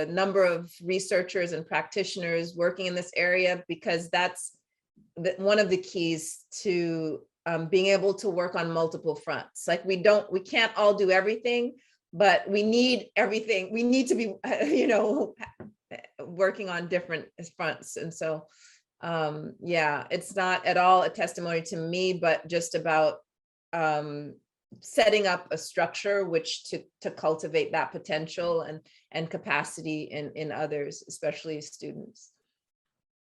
number of researchers and practitioners working in this area, because that's one of the keys to being able to work on multiple fronts. Like, we can't all do everything, but we need everything. We need to be, you know, working on different fronts. And so, yeah, it's not at all a testimony to me, but just about setting up a structure which to cultivate that potential and capacity in others, especially students.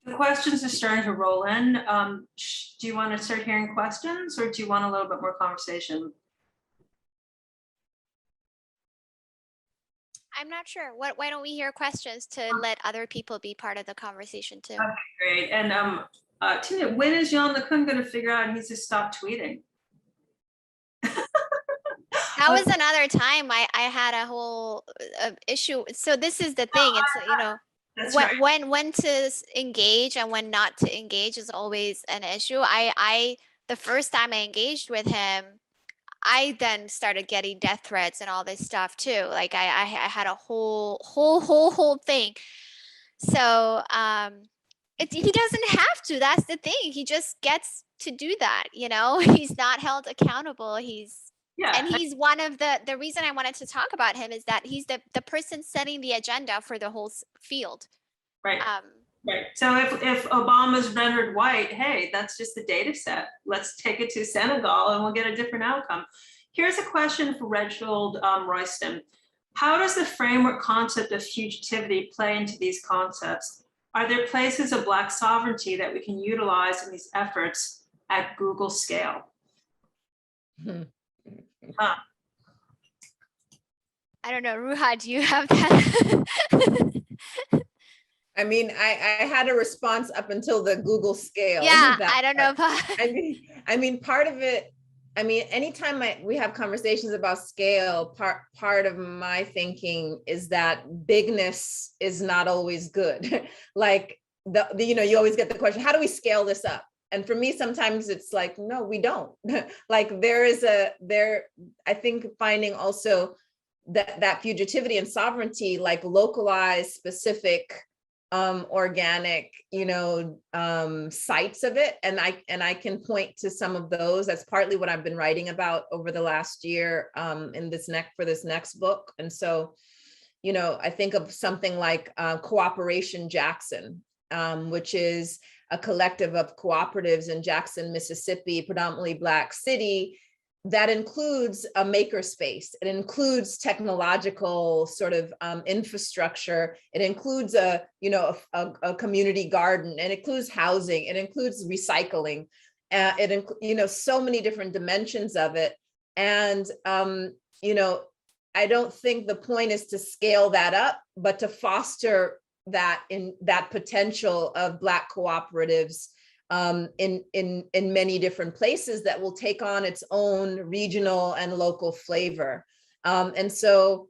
The questions are starting to roll in. Do you want to start hearing questions, or do you want a little bit more conversation? I'm not sure. Why don't we hear questions to let other people be part of the conversation too? Okay, great. And Timnit, when is Jan LeCun going to figure out he needs to stop tweeting? That was another time I had a whole issue. So this is the thing. It's, you know, when to engage and when not to engage is always an issue. The first time I engaged with him, I then started getting death threats and all this stuff too. Like I had a whole thing. So he doesn't have to. That's the thing. He just gets to do that. You know, he's not held accountable. And he's one of the reason I wanted to talk about him is that he's the person setting the agenda for the whole field. Right. Right. So if Obama's rendered white, hey, that's just the data set. Let's take it to Senegal and we'll get a different outcome. Here's a question for Reginald Royston. How does the framework concept of fugitivity play into these concepts? Are there places of Black sovereignty that we can utilize in these efforts at Google scale? I don't know, Ruha, do you have that? I mean, I had a response up until the Google scale. Yeah, I don't know. I mean, part of it, I mean, anytime we have conversations about scale, part of my thinking is that bigness is not always good. Like, you know, you always get the question, how do we scale this up? And for me, sometimes it's like, no, we don't. Like I think finding also that fugitivity and sovereignty, like localized, specific, organic, you know, sites of it. And I can point to some of those. That's partly what I've been writing about over the last year for this next book. And so, you know, I think of something like Cooperation Jackson, which is a collective of cooperatives in Jackson, Mississippi, predominantly Black city, that includes a makerspace. It includes technological sort of infrastructure. It includes a community garden. It includes housing. It includes recycling. You know, so many different dimensions of it. And you know, I don't think the point is to scale that up, but to foster that potential of Black cooperatives in many different places that will take on its own regional and local flavor. And so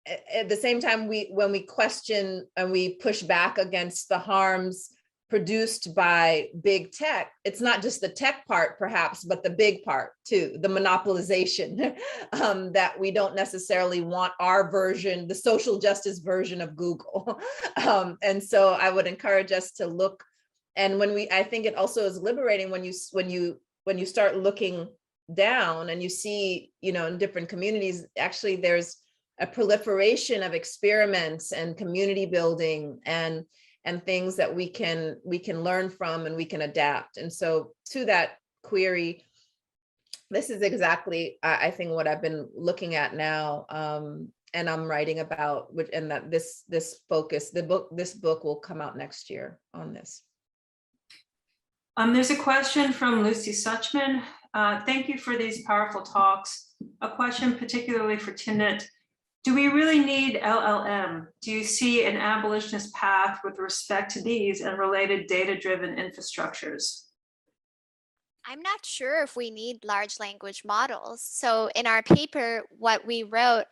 at the same time, when we question and we push back against the harms produced by big tech, it's not just the tech part perhaps, but the big part too, the monopolization, that we don't necessarily want our version, the social justice version of Google. And so I would encourage us to look, and I think it also is liberating when you start looking down and you see, you know, in different communities, actually there's a proliferation of experiments and community building and things that we can learn from and we can adapt. And so to that query, this is exactly, I think, what I've been looking at now and I'm writing about, which, and that this focus, this book will come out next year on this. There's a question from Lucy Suchman. Thank you for these powerful talks. A question particularly for Timnit. Do we really need LLM? Do you see an abolitionist path with respect to these and related data-driven infrastructures? I'm not sure if we need large language models. So in our paper, what we wrote,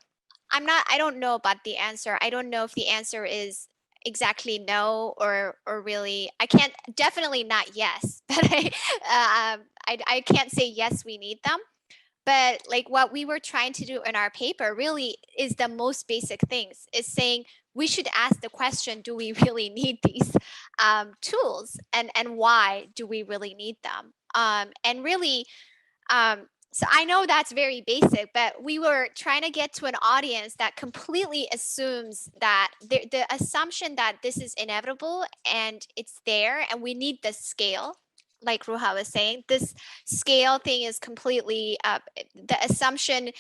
I don't know about the answer. I don't know if the answer is exactly no or really, I can't, definitely not yes, but I can't say yes, we need them. But like what we were trying to do in our paper really is the most basic things, is saying we should ask the question, do we really need these tools, and why do we really need them? And really, so I know that's very basic, but we were trying to get to an audience that completely assumes that the assumption that this is inevitable and it's there and we need the scale, like Ruha was saying, this scale thing is completely, the assumption,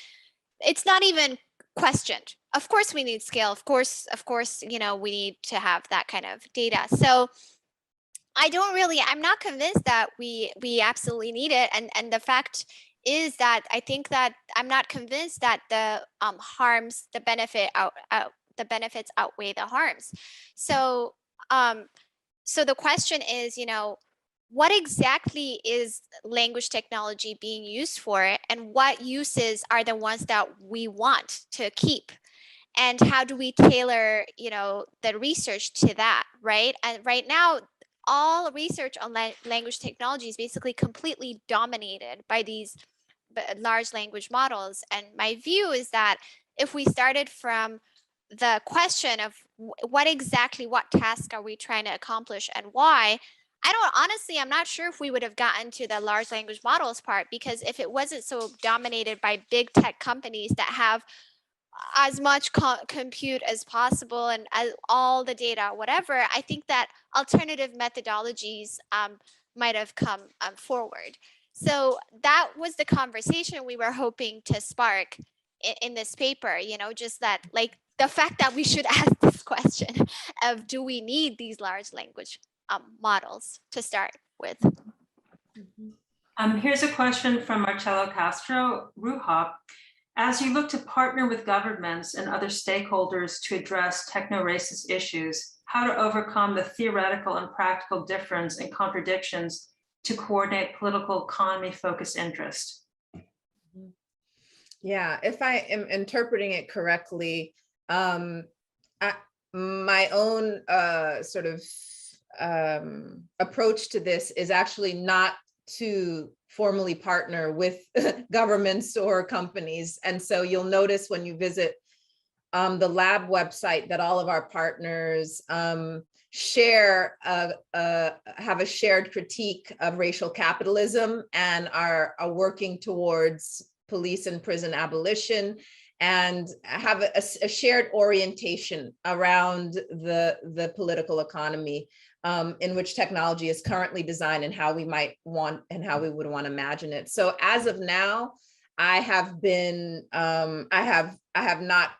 it's not even questioned. Of course we need scale. Of course, you know, we need to have that kind of data. So I'm not convinced that we absolutely need it. And the fact is that I think that I'm not convinced that the the benefits outweigh the harms. So, so the question is, you know, what exactly is language technology being used for, and what uses are the ones that we want to keep? And how do we tailor, you know, the research to that, right? And right now, all research on language technology is basically completely dominated by these large language models. And my view is that if we started from the question of what task are we trying to accomplish and why, I'm not sure if we would have gotten to the large language models part, because if it wasn't so dominated by big tech companies that have as much compute as possible and all the data, whatever, I think that alternative methodologies might have come forward. So that was the conversation we were hoping to spark in this paper, you know, just that, like, the fact that we should ask this question of, do we need these large language models to start with? Here's a question from Marcelo Castro. Ruha, as you look to partner with governments and other stakeholders to address techno-racist issues, how to overcome the theoretical and practical difference and contradictions to coordinate political economy-focused interest? Yeah, if I am interpreting it correctly, my own sort of approach to this is actually not to formally partner with governments or companies. And so you'll notice when you visit the lab website that all of our partners have a shared critique of racial capitalism and are working towards police and prison abolition, and have a shared orientation around the political economy in which technology is currently designed and how we might want and how we would want to imagine it. So as of now, I have been, I have not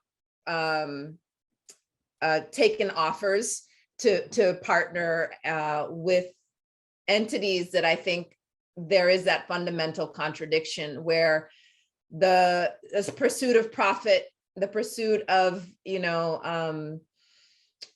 taken offers to partner with entities that I think there is that fundamental contradiction where the pursuit of profit, the pursuit of, even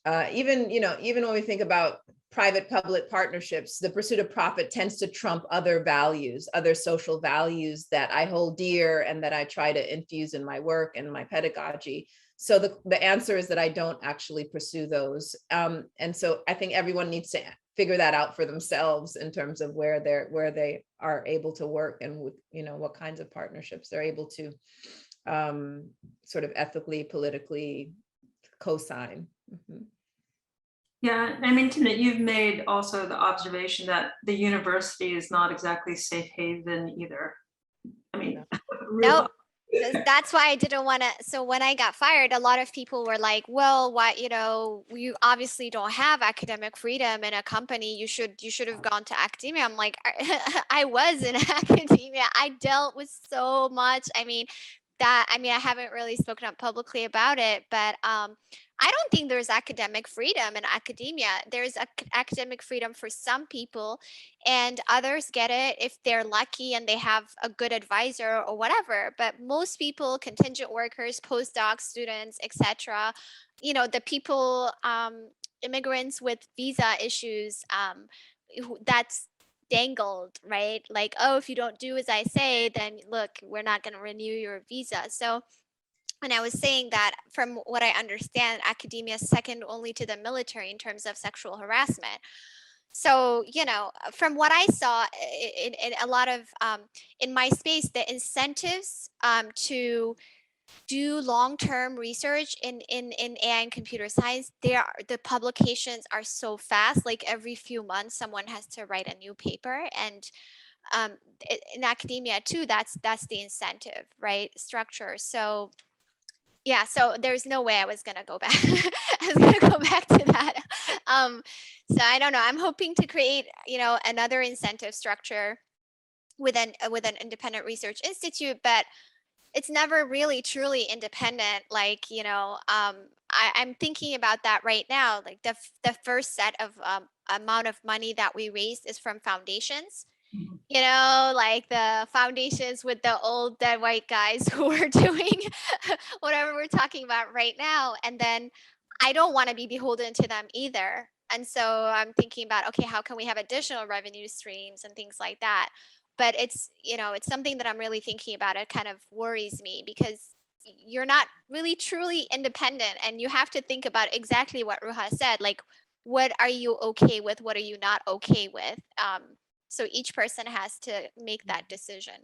when we think about private-public partnerships, the pursuit of profit tends to trump other values, other social values that I hold dear and that I try to infuse in my work and my pedagogy. So the answer is that I don't actually pursue those. And so I think everyone needs to figure that out for themselves in terms of where they are able to work and what kinds of partnerships they're able to sort of ethically, politically co-sign. Mm-hmm. Yeah, I mean, Timnit, you've made also the observation that the university is not exactly safe haven either. I mean, nope. That's why I didn't want to. So when I got fired, a lot of people were like, well, what, you obviously don't have academic freedom in a company. You should have gone to academia. I'm like, I was in academia. I dealt with so much. I mean, that, I mean, I haven't really spoken up publicly about it, but I don't think there's academic freedom in academia. There's academic freedom for some people, and others get it if they're lucky and they have a good advisor or whatever. But most people, contingent workers, postdocs, students, etc., you know, the people, immigrants with visa issues, that's dangled, right? Like, oh, if you don't do as I say, then look, we're not going to renew your visa. So, and I was saying that from what I understand, academia is second only to the military in terms of sexual harassment. So, you know, from what I saw in a lot of, in my space, the incentives to do long-term research in AI and computer science, the publications are so fast. Like every few months, someone has to write a new paper, and in academia too, that's the incentive, right? Structure. So yeah, so there's no way I was gonna go back. I was gonna go back to that. So I don't know. I'm hoping to create, you know, another incentive structure with an independent research institute, but it's never really truly independent. Like, you know, I'm thinking about that right now. Like the first set of amount of money that we raised is from foundations. You know, like the foundations with the old dead white guys who are doing whatever we're talking about right now. And then I don't want to be beholden to them either. And so I'm thinking about, okay, how can we have additional revenue streams and things like that? But it's, you know, it's something that I'm really thinking about. It kind of worries me because you're not really truly independent, and you have to think about exactly what Ruha said. Like, what are you okay with? What are you not okay with? So each person has to make that decision.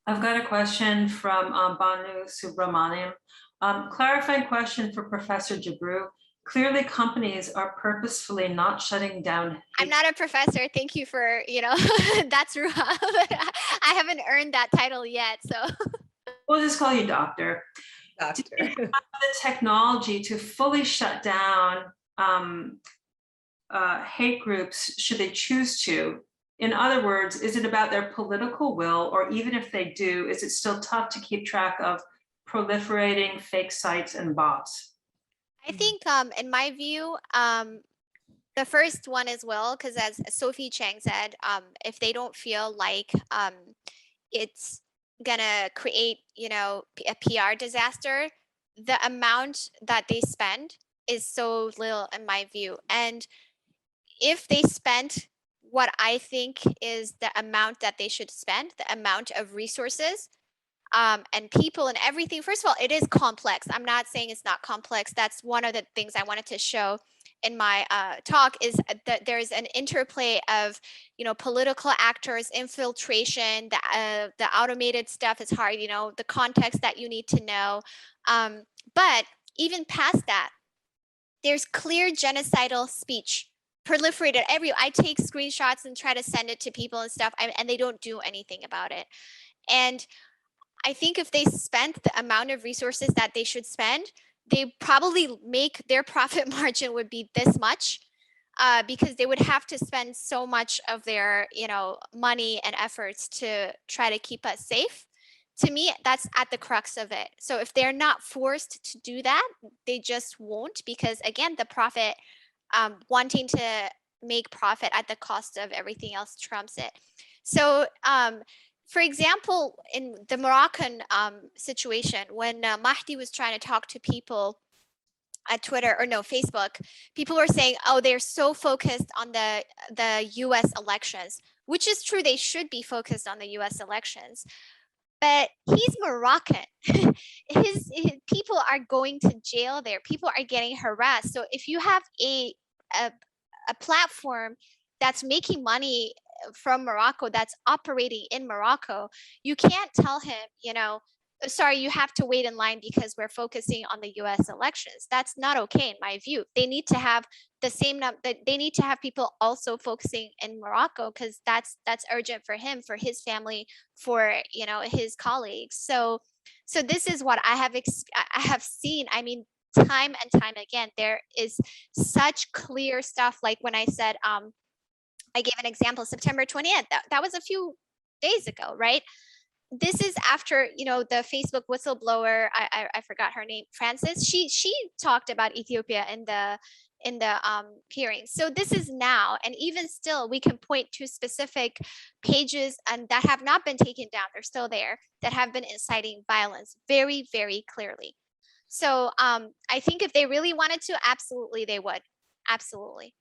I've got a question from Banu Subramaniam. Clarifying question for Professor Gebru. Clearly companies are purposefully not shutting down. I'm not a professor. Thank you for, you know, that's Ruha. I haven't earned that title yet, so. We'll just call you doctor. Doctor. Do you have the technology to fully shut down hate groups should they choose to? In other words, is it about their political will, or even if they do, is it still tough to keep track of proliferating fake sites and bots? I think in my view, the first one as well, because as Sophie Chang said, if they don't feel like it's gonna create, you know, a PR disaster, the amount that they spend is so little in my view. And if they spent what I think is the amount that they should spend, the amount of resources and people and everything, first of all, it is complex. I'm not saying it's not complex. That's one of the things I wanted to show in my talk, is that there's an interplay of, you know, political actors, infiltration, the automated stuff is hard, you know, the context that you need to know. But even past that, there's clear genocidal speech proliferated everywhere. I take screenshots and try to send it to people and stuff, and they don't do anything about it. And I think if they spent the amount of resources that they should spend, they probably make their profit margin would be this much, because they would have to spend so much of their, you know, money and efforts to try to keep us safe. To me, that's at the crux of it. So if they're not forced to do that, they just won't, because again, the profit, wanting to make profit at the cost of everything else trumps it. So for example, in the Moroccan situation, when Mahdi was trying to talk to people at Twitter, or no, Facebook, people were saying, oh, they're so focused on the US elections, which is true. They should be focused on the US elections. But he's Moroccan. his people are going to jail there. People are getting harassed. So if you have a platform that's making money from Morocco, that's operating in Morocco, you can't tell him, you know, sorry, you have to wait in line because we're focusing on the US elections. That's not okay in my view. They need to have the same they need to have people also focusing in Morocco, because that's urgent for him, for his family, for, you know, his colleagues. So this is what I have seen. I mean, time and time again, there is such clear stuff. Like when I said, I gave an example, September 20th, that was a few days ago, right? this is after, you know, the Facebook whistleblower, I forgot her name, Francis, she talked about Ethiopia in the hearing. So this is now, and even still, we can point to specific pages and that have not been taken down. They're still there, that have been inciting violence very, very clearly. So I think if they really wanted to, absolutely they would, absolutely.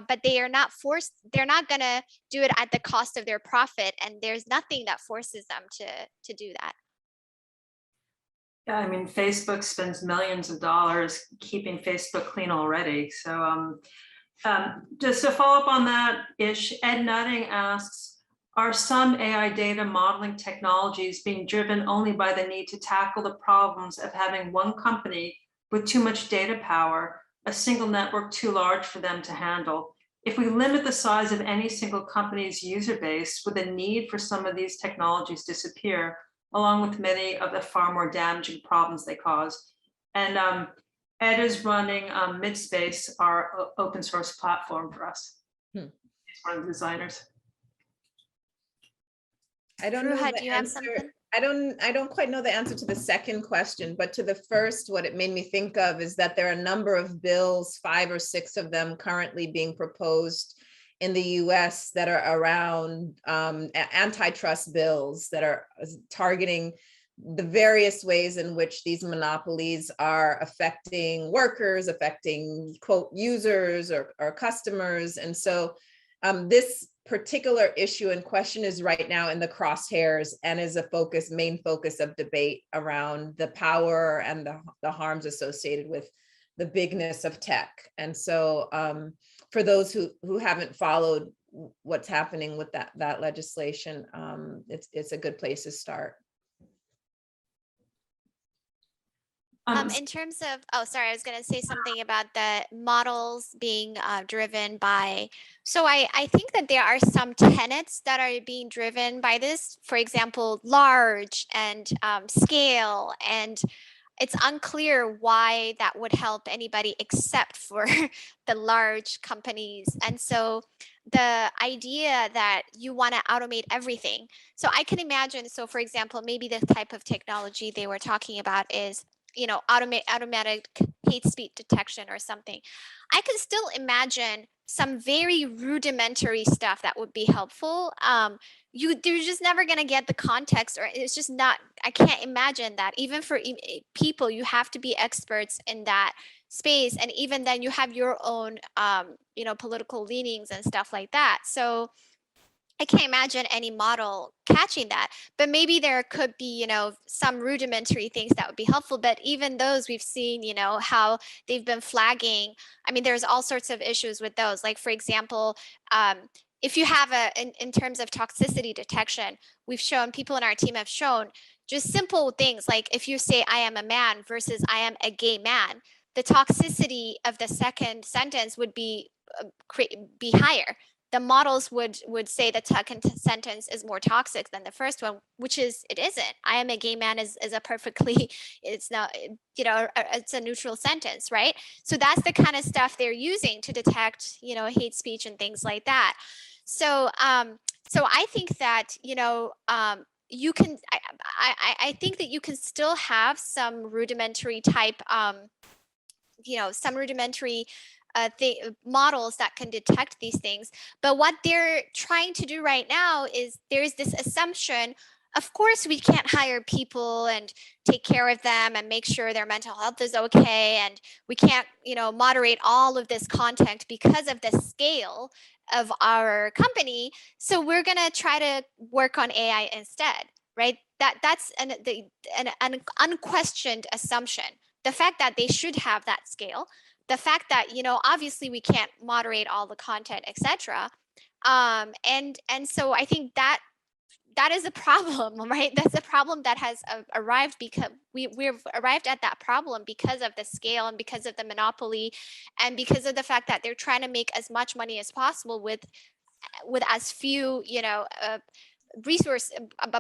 But they are not forced. They're not gonna do it at the cost of their profit, and there's nothing that forces them to do that. Yeah, I mean, Facebook spends millions of dollars keeping Facebook clean already. So just to follow up on that, Ish, Ed Nutting asks, are some AI data modeling technologies being driven only by the need to tackle the problems of having one company with too much data power, a single network too large for them to handle? If we limit the size of any single company's user base, would the need for some of these technologies disappear, along with many of the far more damaging problems they cause? And Ed is running Midspace, our open source platform for us. He's one of the designers. I don't know Ruha, the do you have answer. something? I don't quite know the answer to the second question, but to the first, what it made me think of is that there are a number of bills, 5 or 6 of them currently being proposed in the US that are around antitrust bills that are targeting the various ways in which these monopolies are affecting workers, affecting quote users or customers. And so this particular issue in question is right now in the crosshairs and is a main focus of debate around the power and the harms associated with the bigness of tech. And so for those who haven't followed what's happening with that legislation, it's a good place to start. In terms of, oh, sorry, I was going to say something about the models being driven by, so I think that there are some tenets that are being driven by this, for example, large and scale, and it's unclear why that would help anybody except for the large companies. And so the idea that you want to automate everything. So I can imagine, so for example, maybe the type of technology they were talking about is, you know, automatic hate speech detection or something. I can still imagine some very rudimentary stuff that would be helpful. You're just never going to get the context, or it's just not, I can't imagine that. Even for people, you have to be experts in that space. And even then you have your own, you know, political leanings and stuff like that. So I can't imagine any model catching that, but maybe there could be, you know, some rudimentary things that would be helpful. But even those, we've seen, you know, how they've been flagging. I mean, there's all sorts of issues with those. Like, for example, if you have in terms of toxicity detection, we've shown, people in our team have shown just simple things like if you say I am a man versus I am a gay man, the toxicity of the second sentence would be higher. The models would say the second sentence is more toxic than the first one, which is, it isn't. I am a gay man is a perfectly, it's not, you know, it's a neutral sentence, right? So that's the kind of stuff they're using to detect, you know, hate speech and things like that. So, so I think that, you know, you can, I think that you can still have some rudimentary type, you know, some rudimentary models that can detect these things. But what they're trying to do right now is there's this assumption, of course, we can't hire people and take care of them and make sure their mental health is okay. And we can't, you know, moderate all of this content because of the scale of our company. So we're going to try to work on AI instead, right? That's an unquestioned assumption. The fact that they should have that scale, the fact that, you know, obviously we can't moderate all the content, etc. And so I think that is a problem, right? That's a problem that has arrived because we've arrived at that problem because of the scale and because of the monopoly and because of the fact that they're trying to make as much money as possible with as few, you know,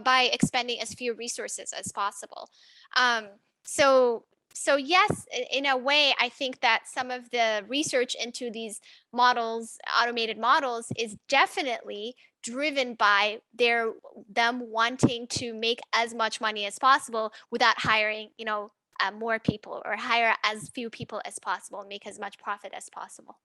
by expending as few resources as possible. So so yes, in a way, I think that some of the research into these models, automated models, is definitely driven by them wanting to make as much money as possible without hiring, more people, or hire as few people as possible and make as much profit as possible.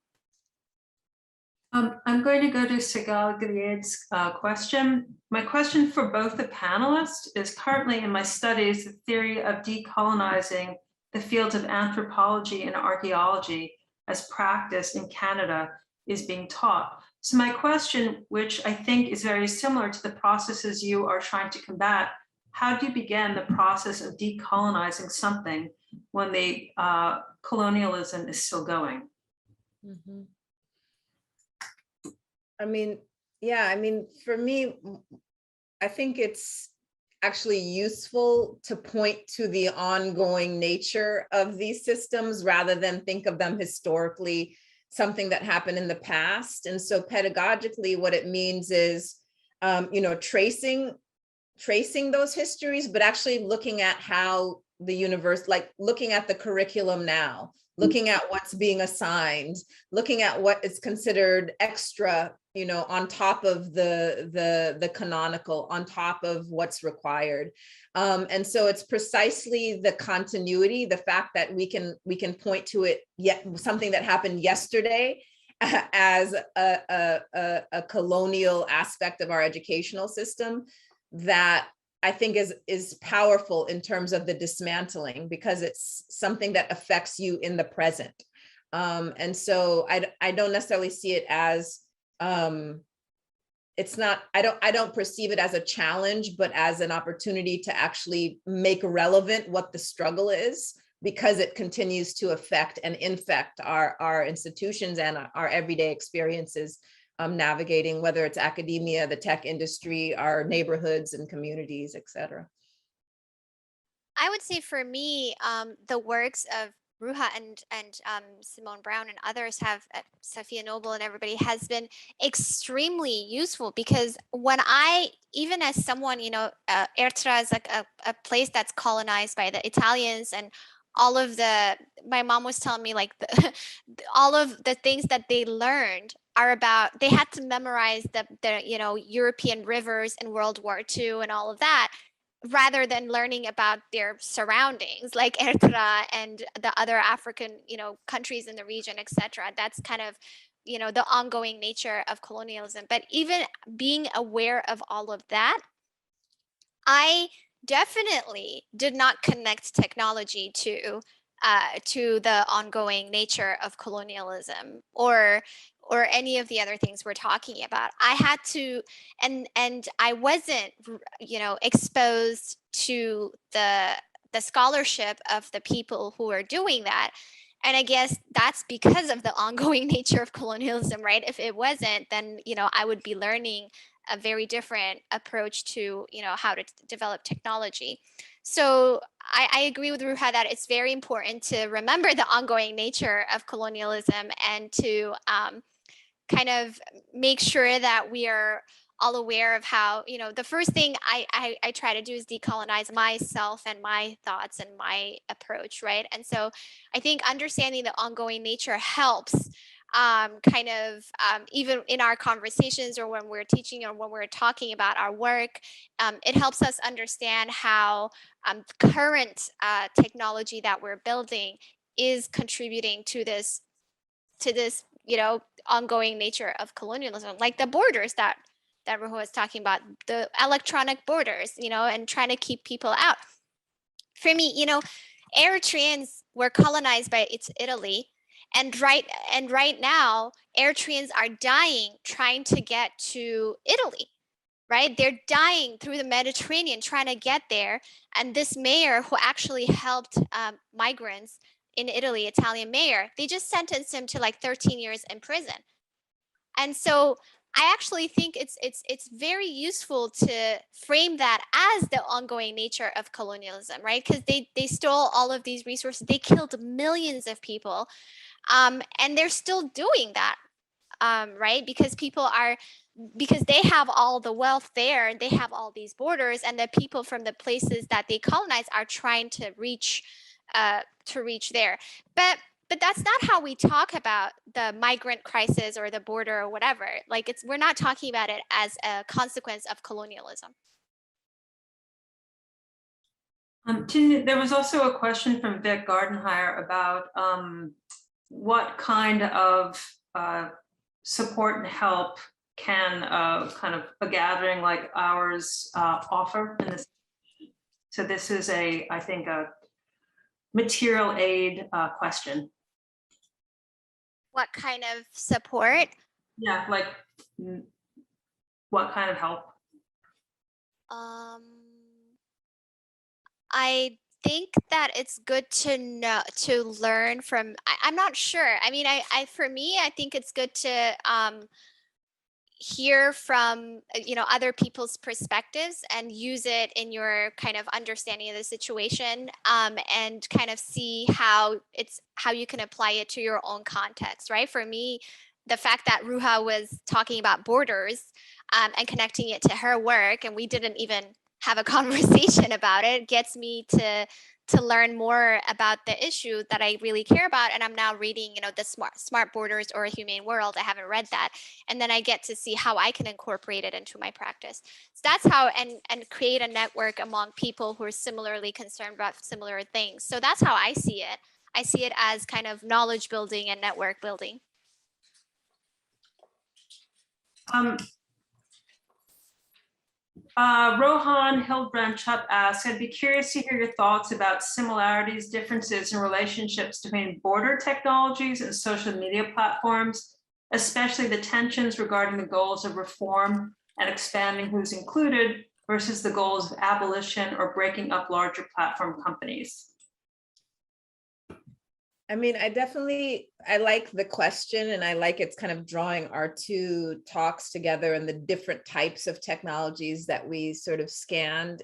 I'm going to go to Sigal Gried's question. My question for both the panelists is, currently in my studies, the theory of decolonizing the fields of anthropology and archaeology as practiced in Canada is being taught. So my question, which I think is very similar to the processes you are trying to combat, how do you begin the process of decolonizing something when the colonialism is still going? Mm-hmm. I mean, for me, I think it's actually useful to point to the ongoing nature of these systems rather than think of them historically, something that happened in the past. And so pedagogically, what it means is, tracing those histories, but actually looking at how the universe, like looking at the curriculum now, looking at what's being assigned, looking at what is considered extra, on top of the canonical, on top of what's required. And so it's precisely the continuity, the fact that we can point to it, yet something that happened yesterday as a colonial aspect of our educational system, that I think is powerful in terms of the dismantling, because it's something that affects you in the present. And so I don't necessarily see it as, it's not, I don't perceive it as a challenge, but as an opportunity to actually make relevant what the struggle is, because it continues to affect and infect our institutions and our everyday experiences, navigating, whether it's academia, the tech industry, our neighborhoods and communities, et cetera. I would say for me, the works of Ruha and Simone Brown and others have, Sophia Noble and everybody, has been extremely useful, because when even as someone, Ertra is like a place that's colonized by the Italians, and all of my mom was telling me, like, all of the things that they learned are about, they had to memorize the European rivers in World War II and all of that, rather than learning about their surroundings, like Ertra and the other African, countries in the region, etc. That's kind of, the ongoing nature of colonialism. But even being aware of all of that, I definitely did not connect technology to the ongoing nature of colonialism, or any of the other things we're talking about. I had to, and I wasn't, exposed to the scholarship of the people who are doing that. And I guess that's because of the ongoing nature of colonialism, right? If it wasn't, then, I would be learning a very different approach to, how to develop technology. So I agree with Ruha that it's very important to remember the ongoing nature of colonialism, and to kind of make sure that we are all aware of how, the first thing I try to do is decolonize myself and my thoughts and my approach, right? And so I think understanding the ongoing nature helps, even in our conversations, or when we're teaching, or when we're talking about our work, it helps us understand how current technology that we're building is contributing to this ongoing nature of colonialism, like the borders that Ruha was talking about, the electronic borders, and trying to keep people out. For me, Eritreans were colonized by Italy, and right now Eritreans are dying trying to get to Italy, right? They're dying through the Mediterranean trying to get there. And this mayor who actually helped migrants in Italy, Italian mayor, they just sentenced him to like 13 years in prison. And so I actually think it's very useful to frame that as the ongoing nature of colonialism, right? Because they stole all of these resources, they killed millions of people, and they're still doing that, right? Because they have all the wealth there, they have all these borders, and the people from the places that they colonize are trying to reach to reach there. But that's not how we talk about the migrant crisis or the border or whatever. Like we're not talking about it as a consequence of colonialism. There was also a question from Vic Gardenhire about what kind of support and help can kind of a gathering like ours offer in this. So this is I think a material aid question. What kind of support? Yeah, like what kind of help? I think that it's good to learn from, I'm not sure. I mean, for me, I think it's good to hear from, other people's perspectives and use it in your kind of understanding of the situation, and kind of see how you can apply it to your own context, right? For me, the fact that Ruha was talking about borders and connecting it to her work, and we didn't even have a conversation about it, gets me to learn more about the issue that I really care about. And I'm now reading, the Smart Borders or A Humane World. I haven't read that. And then I get to see how I can incorporate it into my practice. So that's how, and create a network among people who are similarly concerned about similar things. So that's how I see it. I see it as kind of knowledge building and network building. Rohan Hildbrand-Chutt asks, I'd be curious to hear your thoughts about similarities, differences, and relationships between border technologies and social media platforms, especially the tensions regarding the goals of reform and expanding who's included versus the goals of abolition or breaking up larger platform companies. I mean, I like the question, and I like it's kind of drawing our two talks together and the different types of technologies that we sort of scanned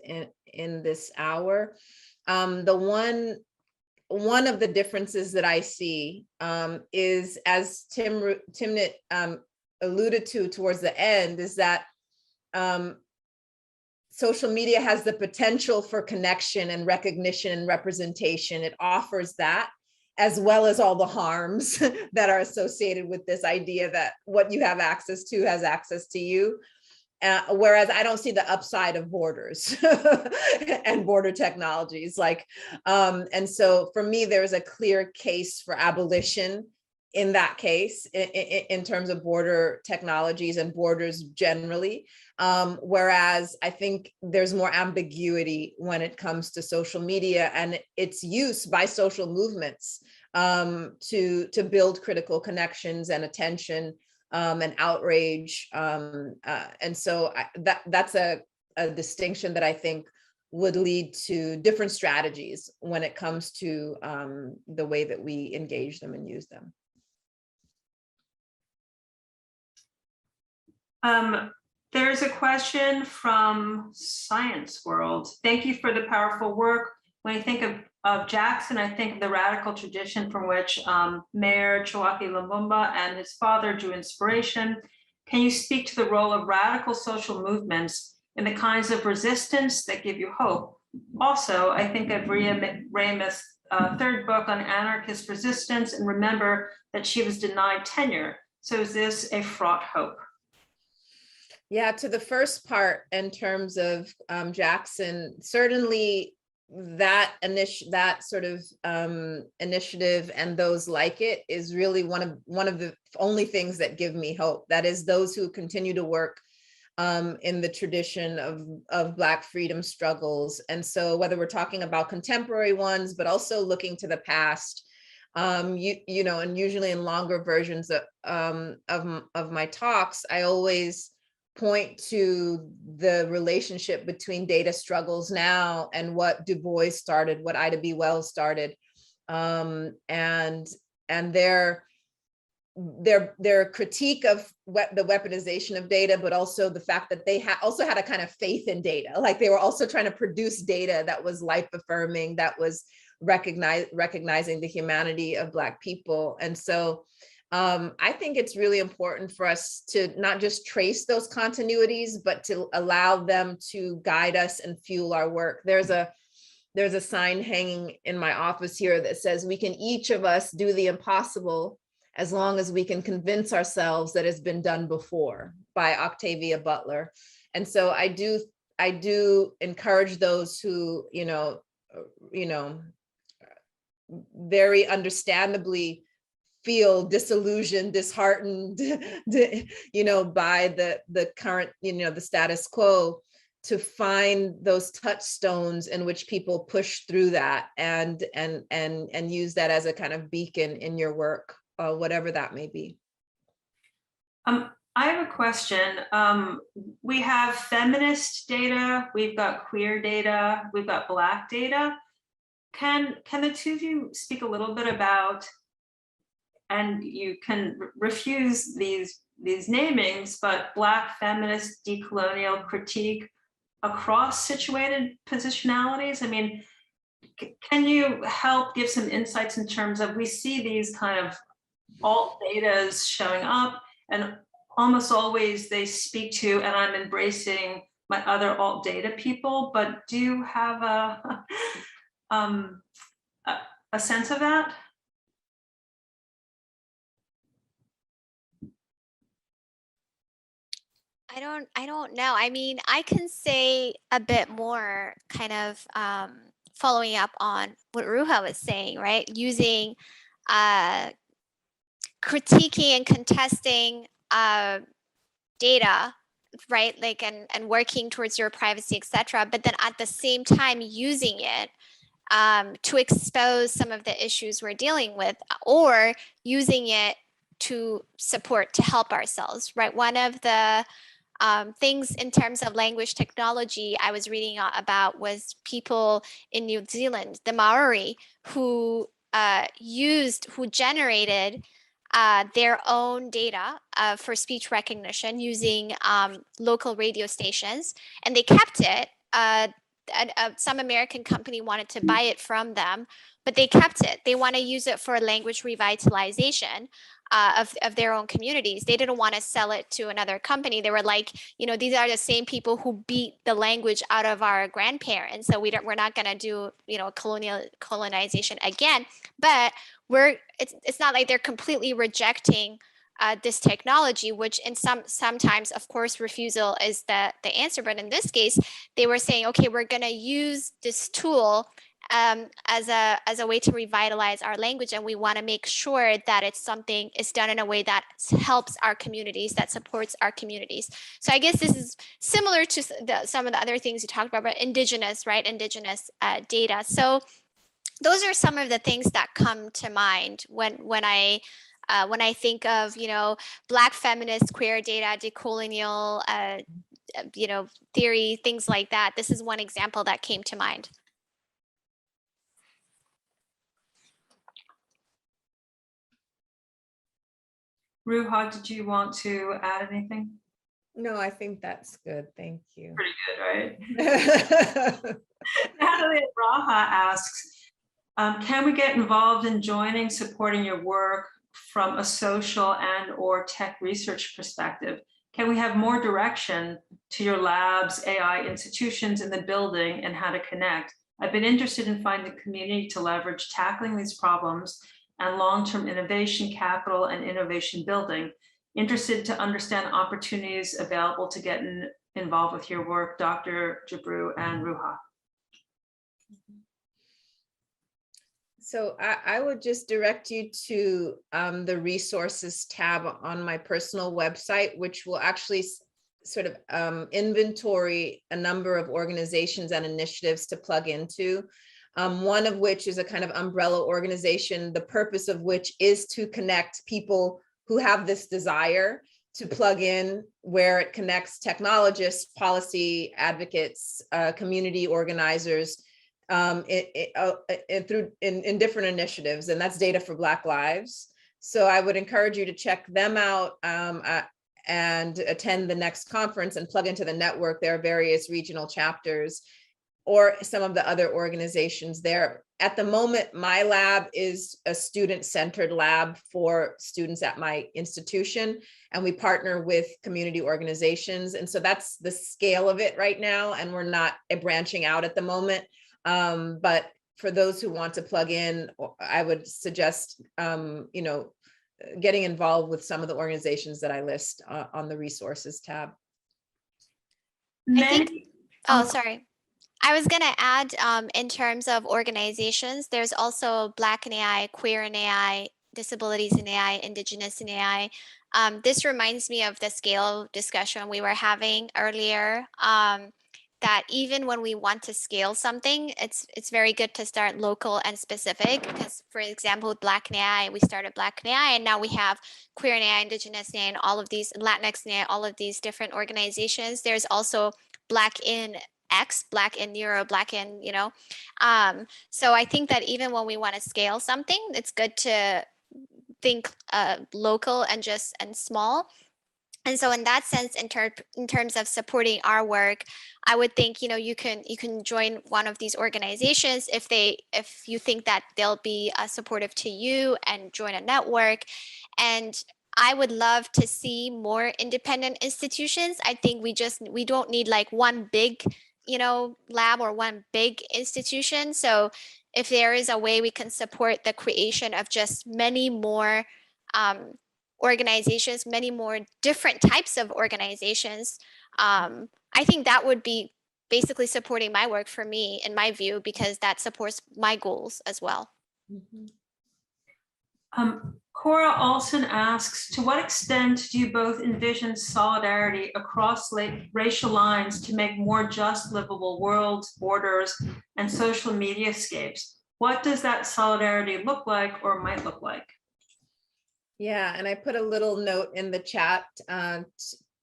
in this hour. The one of the differences that I see is, as Timnit alluded to towards the end, is that social media has the potential for connection and recognition and representation. It offers that, as well as all the harms that are associated with this idea that what you have access to has access to you. Whereas I don't see the upside of borders and border technologies. And so for me, there's a clear case for abolition in that case, in terms of border technologies and borders generally. Whereas I think there's more ambiguity when it comes to social media and its use by social movements to build critical connections and attention and outrage. And so that's a distinction that I think would lead to different strategies when it comes to the way that we engage them and use them. There's a question from Science World. Thank you for the powerful work. When I think of Jackson, I think of the radical tradition from which Mayor Chowaki Lumumba and his father drew inspiration. Can you speak to the role of radical social movements in the kinds of resistance that give you hope? Also, I think of Rhea Ramus' third book on anarchist resistance, and remember that she was denied tenure. So is this a fraught hope? Yeah, to the first part, in terms of Jackson, certainly that sort of initiative and those like it is really one of the only things that give me hope. That is, those who continue to work in the tradition of Black freedom struggles. And so whether we're talking about contemporary ones, but also looking to the past, you know, and usually in longer versions of my talks, I always point to the relationship between data struggles now and what Du Bois started, what Ida B. Wells started, and their critique of the weaponization of data, but also the fact that they also had a kind of faith in data. Like, they were also trying to produce data that was life affirming, that was recognizing the humanity of Black people. And so I think it's really important for us to not just trace those continuities, but to allow them to guide us and fuel our work. There's a there's a sign hanging in my office here that says, we can each of us do the impossible as long as we can convince ourselves that it's been done before, by Octavia Butler. And so I do encourage those who, very understandably feel disillusioned, disheartened, by the current, the status quo, to find those touchstones in which people push through that and use that as a kind of beacon in your work, whatever that may be. I have a question. We have feminist data, we've got queer data, we've got Black data. Can the two of you speak a little bit about, and you can refuse these namings, but Black feminist decolonial critique across situated positionalities? I mean, can you help give some insights in terms of, we see these kind of alt datas showing up, and almost always they speak to, and I'm embracing my other alt data people, but do you have a sense of that? I don't know. I mean, I can say a bit more kind of following up on what Ruha was saying, right? Using critiquing and contesting data, right? Like, and working towards your privacy, etc. But then at the same time using it to expose some of the issues we're dealing with, or using it to support, to help ourselves, right? One of the things in terms of language technology I was reading about was people in New Zealand, the Maori, who generated their own data for speech recognition using local radio stations, and they kept it. Some American company wanted to buy it from them, but they kept it. They want to use it for language revitalization of their own communities. They didn't want to sell it to another company. They were like, these are the same people who beat the language out of our grandparents. So we're not going to do, colonization again. But it's not like they're completely rejecting this technology, which in sometimes, of course, refusal is the answer. But in this case, they were saying, okay, we're going to use this tool as a way to revitalize our language, and we want to make sure that it's done in a way that helps our communities, that supports our communities. So I guess this is similar to some of the other things you talked about, but indigenous, right? Indigenous data. So those are some of the things that come to mind when I think of, Black feminist, queer data, decolonial, theory, things like that. This is one example that came to mind. Ruha, did you want to add anything? No, I think that's good. Thank you. Pretty good, right? Natalie Raha asks, can we get involved in joining, supporting your work from a social and or tech research perspective? Can we have more direction to your labs, AI institutions in the building, and how to connect? I've been interested in finding a community to leverage tackling these problems and long-term innovation capital and innovation building. Interested to understand opportunities available to get involved with your work, Dr. Gebru and Ruha. So I would just direct you to the resources tab on my personal website, which will actually sort of inventory a number of organizations and initiatives to plug into. One of which is a kind of umbrella organization, the purpose of which is to connect people who have this desire to plug in, where it connects technologists, policy advocates, community organizers, in different initiatives, and that's Data for Black Lives. So I would encourage you to check them out and attend the next conference and plug into the network. There are various regional chapters or some of the other organizations there. At the moment, my lab is a student-centered lab for students at my institution, and we partner with community organizations. And so that's the scale of it right now, and we're not branching out at the moment. But for those who want to plug in, I would suggest, getting involved with some of the organizations that I list on the resources tab. I think, oh, sorry. I was going to add, in terms of organizations, there's also Black in AI, Queer in AI, Disabilities in AI, Indigenous in AI. This reminds me of the scale discussion we were having earlier, that even when we want to scale something, it's very good to start local and specific, because, for example, with Black in AI, we started Black in AI, and now we have Queer in AI, Indigenous in AI, and all of these, Latinx in AI, all of these different organizations. There's also Black in X, Black in Neuro, Black in, so I think that even when we want to scale something, it's good to think local and small. And so in that sense, in terms of supporting our work, I would think, you can join one of these organizations if you think that they'll be supportive to you, and join a network. And I would love to see more independent institutions. I think we don't need like one big, lab or one big institution. So if there is a way we can support the creation of just many more organizations, many more different types of organizations, I think that would be basically supporting my work for me, in my view, because that supports my goals as well. Cora Olson asks, to what extent do you both envision solidarity across racial lines to make more just livable worlds, borders, and social mediascapes? What does that solidarity look like, or might look like? Yeah, and I put a little note in the chat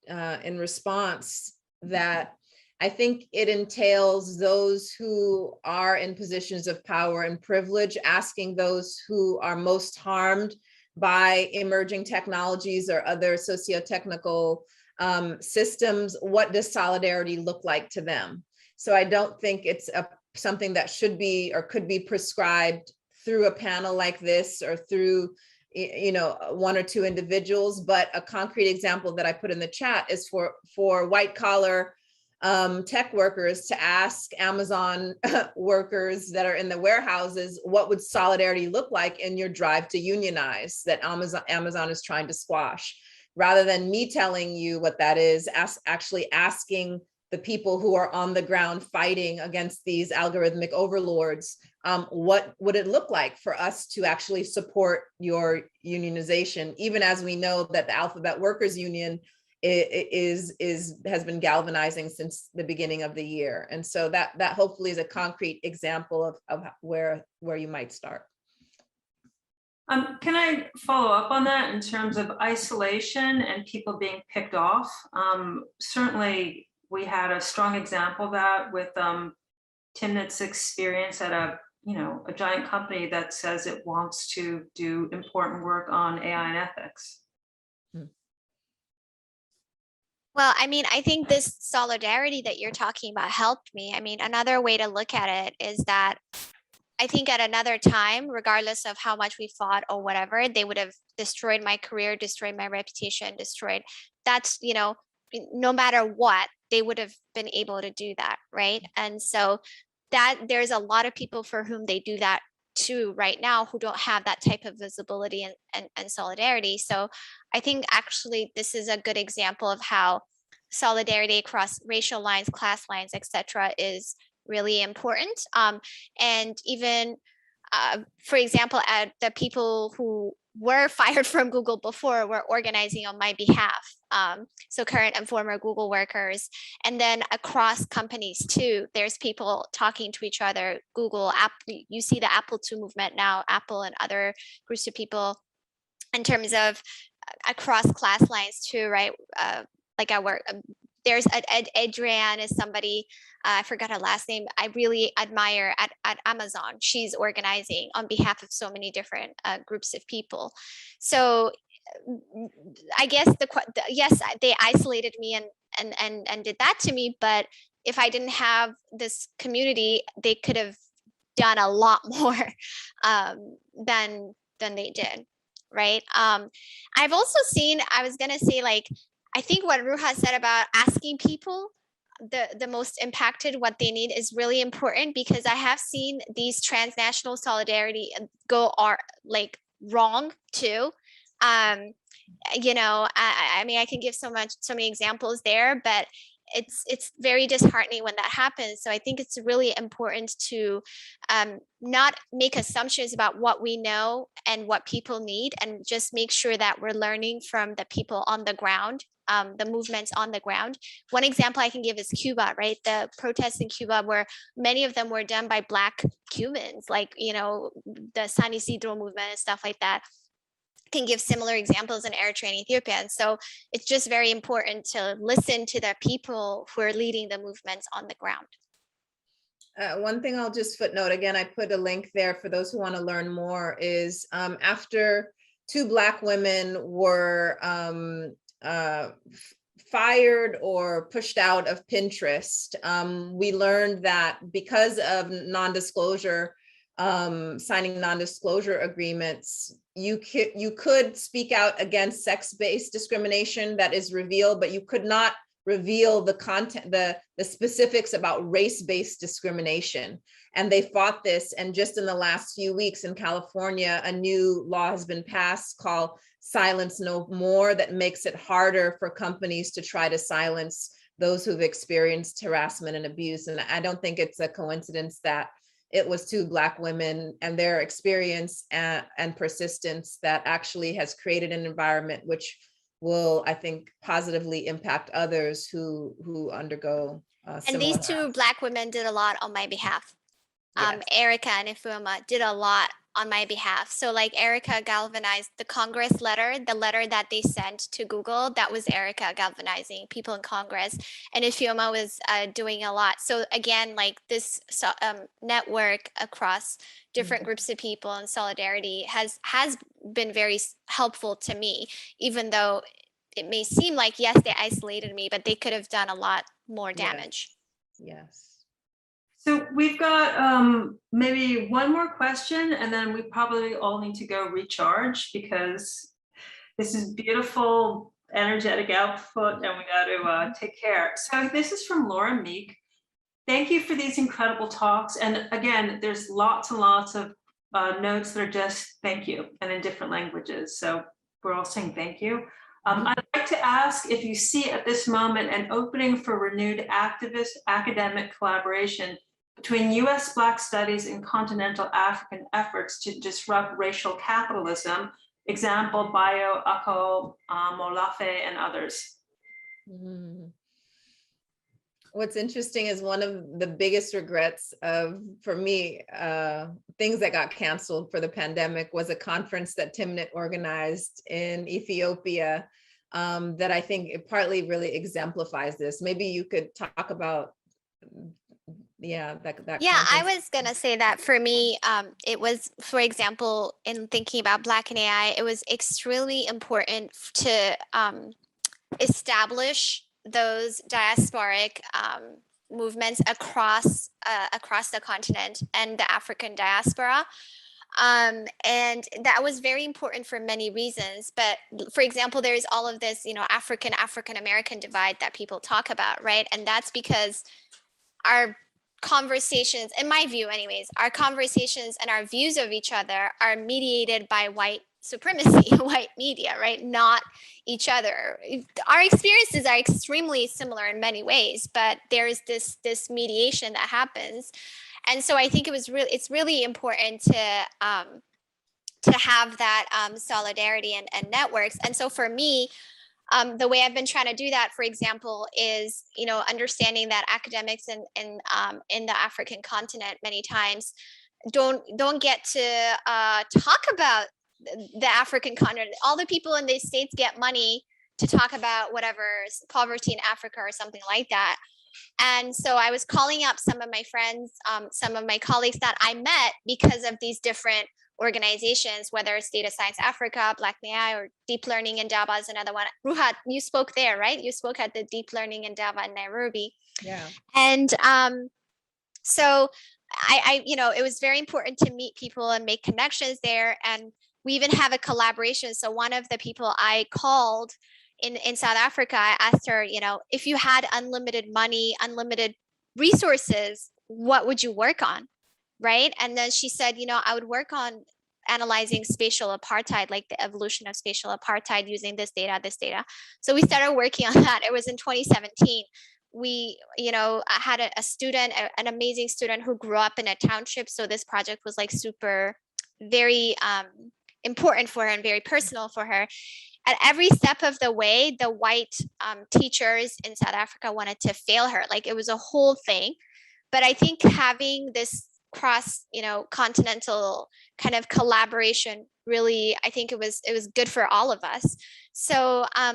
in response that I think it entails those who are in positions of power and privilege asking those who are most harmed by emerging technologies or other socio-technical systems, what does solidarity look like to them? So I don't think it's something that should be or could be prescribed through a panel like this or through one or two individuals, but a concrete example that I put in the chat is for white collar tech workers to ask Amazon workers that are in the warehouses, what would solidarity look like in your drive to unionize that Amazon is trying to squash? Rather than me telling you what that is, actually asking the people who are on the ground fighting against these algorithmic overlords, what would it look like for us to actually support your unionization, even as we know that the Alphabet Workers Union has been galvanizing since the beginning of the year. And so that hopefully is a concrete example of where you might start. Can I follow up on that in terms of isolation and people being picked off? Certainly, we had a strong example of that with Timnit's experience at a giant company that says it wants to do important work on AI and ethics. Well, I mean, I think this solidarity that you're talking about helped me. I mean, another way to look at it is that I think at another time, regardless of how much we fought or whatever, they would have destroyed my career, destroyed my reputation, that's, no matter what, they would have been able to do that, right? And so that there's a lot of people for whom they do that too right now who don't have that type of visibility and solidarity. So I think actually this is a good example of how solidarity across racial lines, class lines, etc., is really important. And even, for example, the people who were fired from Google before were organizing on my behalf. So current and former Google workers. And then across companies too, there's people talking to each other. Google, Apple, you see the Apple II movement now, Apple and other groups of people in terms of across class lines too, right? Like I work, there's Adrienne is somebody, I forgot her last name, I really admire at Amazon. She's organizing on behalf of so many different groups of people. So I guess yes, they isolated me and did that to me, but if I didn't have this community, they could have done a lot more than they did, right? I've also seen, I was gonna say, like, I think what Ruha said about asking people, the most impacted, what they need is really important, because I have seen these transnational solidarity go like wrong too. You know, I mean, I can give so many examples there, but it's very disheartening when that happens. So I think it's really important to not make assumptions about what we know and what people need, and just make sure that we're learning from the people on the ground, the movements on the ground. One example I can give is Cuba, right? The protests in Cuba, where many of them were done by Black Cubans, like, you know, the San Isidro movement and stuff like that. Can give similar examples in Eritrea and Ethiopia. And so it's just very important to listen to the people who are leading the movements on the ground. One thing I'll just footnote, again, I put a link there for those who want to learn more, is after 2 Black women were fired or pushed out of Pinterest, we learned that because of non-disclosure, signing non-disclosure agreements, you could speak out against sex-based discrimination that is revealed, but you could not reveal the content, the specifics about race-based discrimination. And they fought this. And just in the last few weeks in California, a new law has been passed called Silence No More, that makes it harder for companies to try to silence those who've experienced harassment and abuse. And I don't think it's a coincidence that it was 2 Black women and their experience and persistence that actually has created an environment which will, I think, positively impact others who undergo and these 2 Black women did a lot on my behalf. Yes. Erica and Ifeoma did a lot on my behalf. So like Erica galvanized the Congress letter, the letter that they sent to Google, that was Erica galvanizing people in Congress. And Ifeoma was doing a lot. So again, like this network across different groups of people and solidarity has been very helpful to me, even though it may seem like, yes, they isolated me, but they could have done a lot more damage. Yes. So we've got maybe one more question, and then we probably all need to go recharge, because this is beautiful, energetic output, and we got to take care. So this is from Laura Meek. Thank you for these incredible talks. And again, there's lots and lots of notes that are just thank you, and in different languages. So we're all saying thank you. I'd like to ask if you see at this moment an opening for renewed activist academic collaboration between US Black studies and continental African efforts to disrupt racial capitalism, example, Bayo, Ako, Molafe, and others. What's interesting is one of the biggest regrets for me, things that got canceled for the pandemic, was a conference that Timnit organized in Ethiopia that I think it partly really exemplifies this. Maybe you could talk about that conference. I was gonna say that for me, it was, for example, in thinking about Black and AI, it was extremely important to establish those diasporic movements across the continent and the African diaspora. And that was very important for many reasons. But for example, there's all of this, African-American divide that people talk about, right? And that's because our conversations, in my view anyways, our conversations and our views of each other are mediated by white supremacy, white media, right? Not each other. Our experiences are extremely similar in many ways, but there's this mediation that happens. And so I think it's really important to have that solidarity and networks. And so for me, the way I've been trying to do that, for example, is understanding that academics in the African continent many times don't get to talk about the African continent. All the people in these states get money to talk about whatever poverty in Africa or something like that. And so I was calling up some of my friends, some of my colleagues that I met because of these different organizations, whether it's Data Science Africa, Black AI, or Deep Learning Indaba is another one. Ruha, you spoke there, right? You spoke at the Deep Learning Indaba in Nairobi. Yeah. And so I it was very important to meet people and make connections there. And we even have a collaboration. So one of the people I called in South Africa, I asked her, if you had unlimited money, unlimited resources, what would you work on? Right. And then she said, I would work on analyzing spatial apartheid, like the evolution of spatial apartheid using this data. So we started working on that. It was in 2017. We, I had a student, an amazing student who grew up in a township. So this project was like super, very important for her and very personal for her. At every step of the way, the white teachers in South Africa wanted to fail her. Like it was a whole thing. But I think having this cross, continental kind of collaboration, really, I think it was good for all of us. So I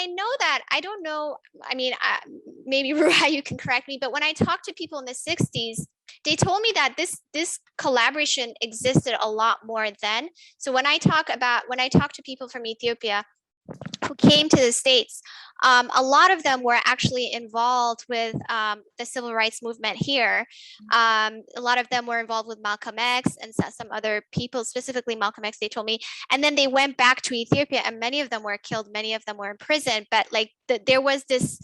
know that, I don't know, I mean, maybe Ruha, you can correct me, but when I talked to people in the 60s, they told me that this collaboration existed a lot more then. So when I talk to people from Ethiopia who came to the States, a lot of them were actually involved with the civil rights movement here. A lot of them were involved with Malcolm X and some other people, specifically Malcolm X, they told me. And then they went back to Ethiopia and many of them were killed, many of them were in prison. But like there was this,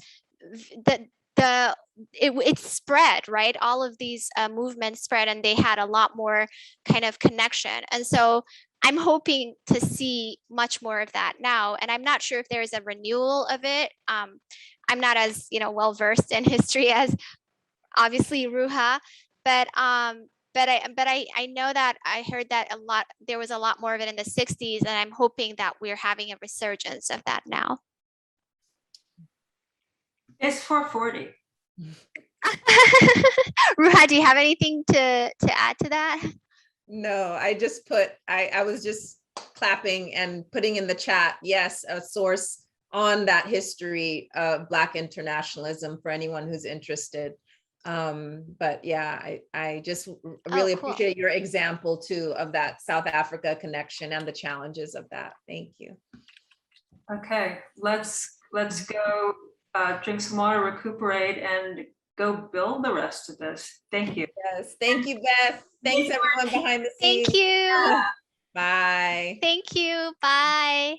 it spread, right? All of these movements spread and they had a lot more kind of connection. And so I'm hoping to see much more of that now. And I'm not sure if there is a renewal of it. I'm not as, well versed in history as obviously Ruha, but I know that I heard that there was a lot more of it in the 60s, and I'm hoping that we're having a resurgence of that now. It's 4:40. Ruha, do you have anything to add to that? No, I just I was just clapping and putting in the chat, yes, a source on that history of Black internationalism for anyone who's interested. But yeah, I just really appreciate your example too of that South Africa connection and the challenges of that. Thank you. Okay, let's go drink some water, recuperate, and go build the rest of this. Thank you. Yes, thank you, Beth. Thanks everyone behind the scenes. Thank you. Bye. Thank you. Bye.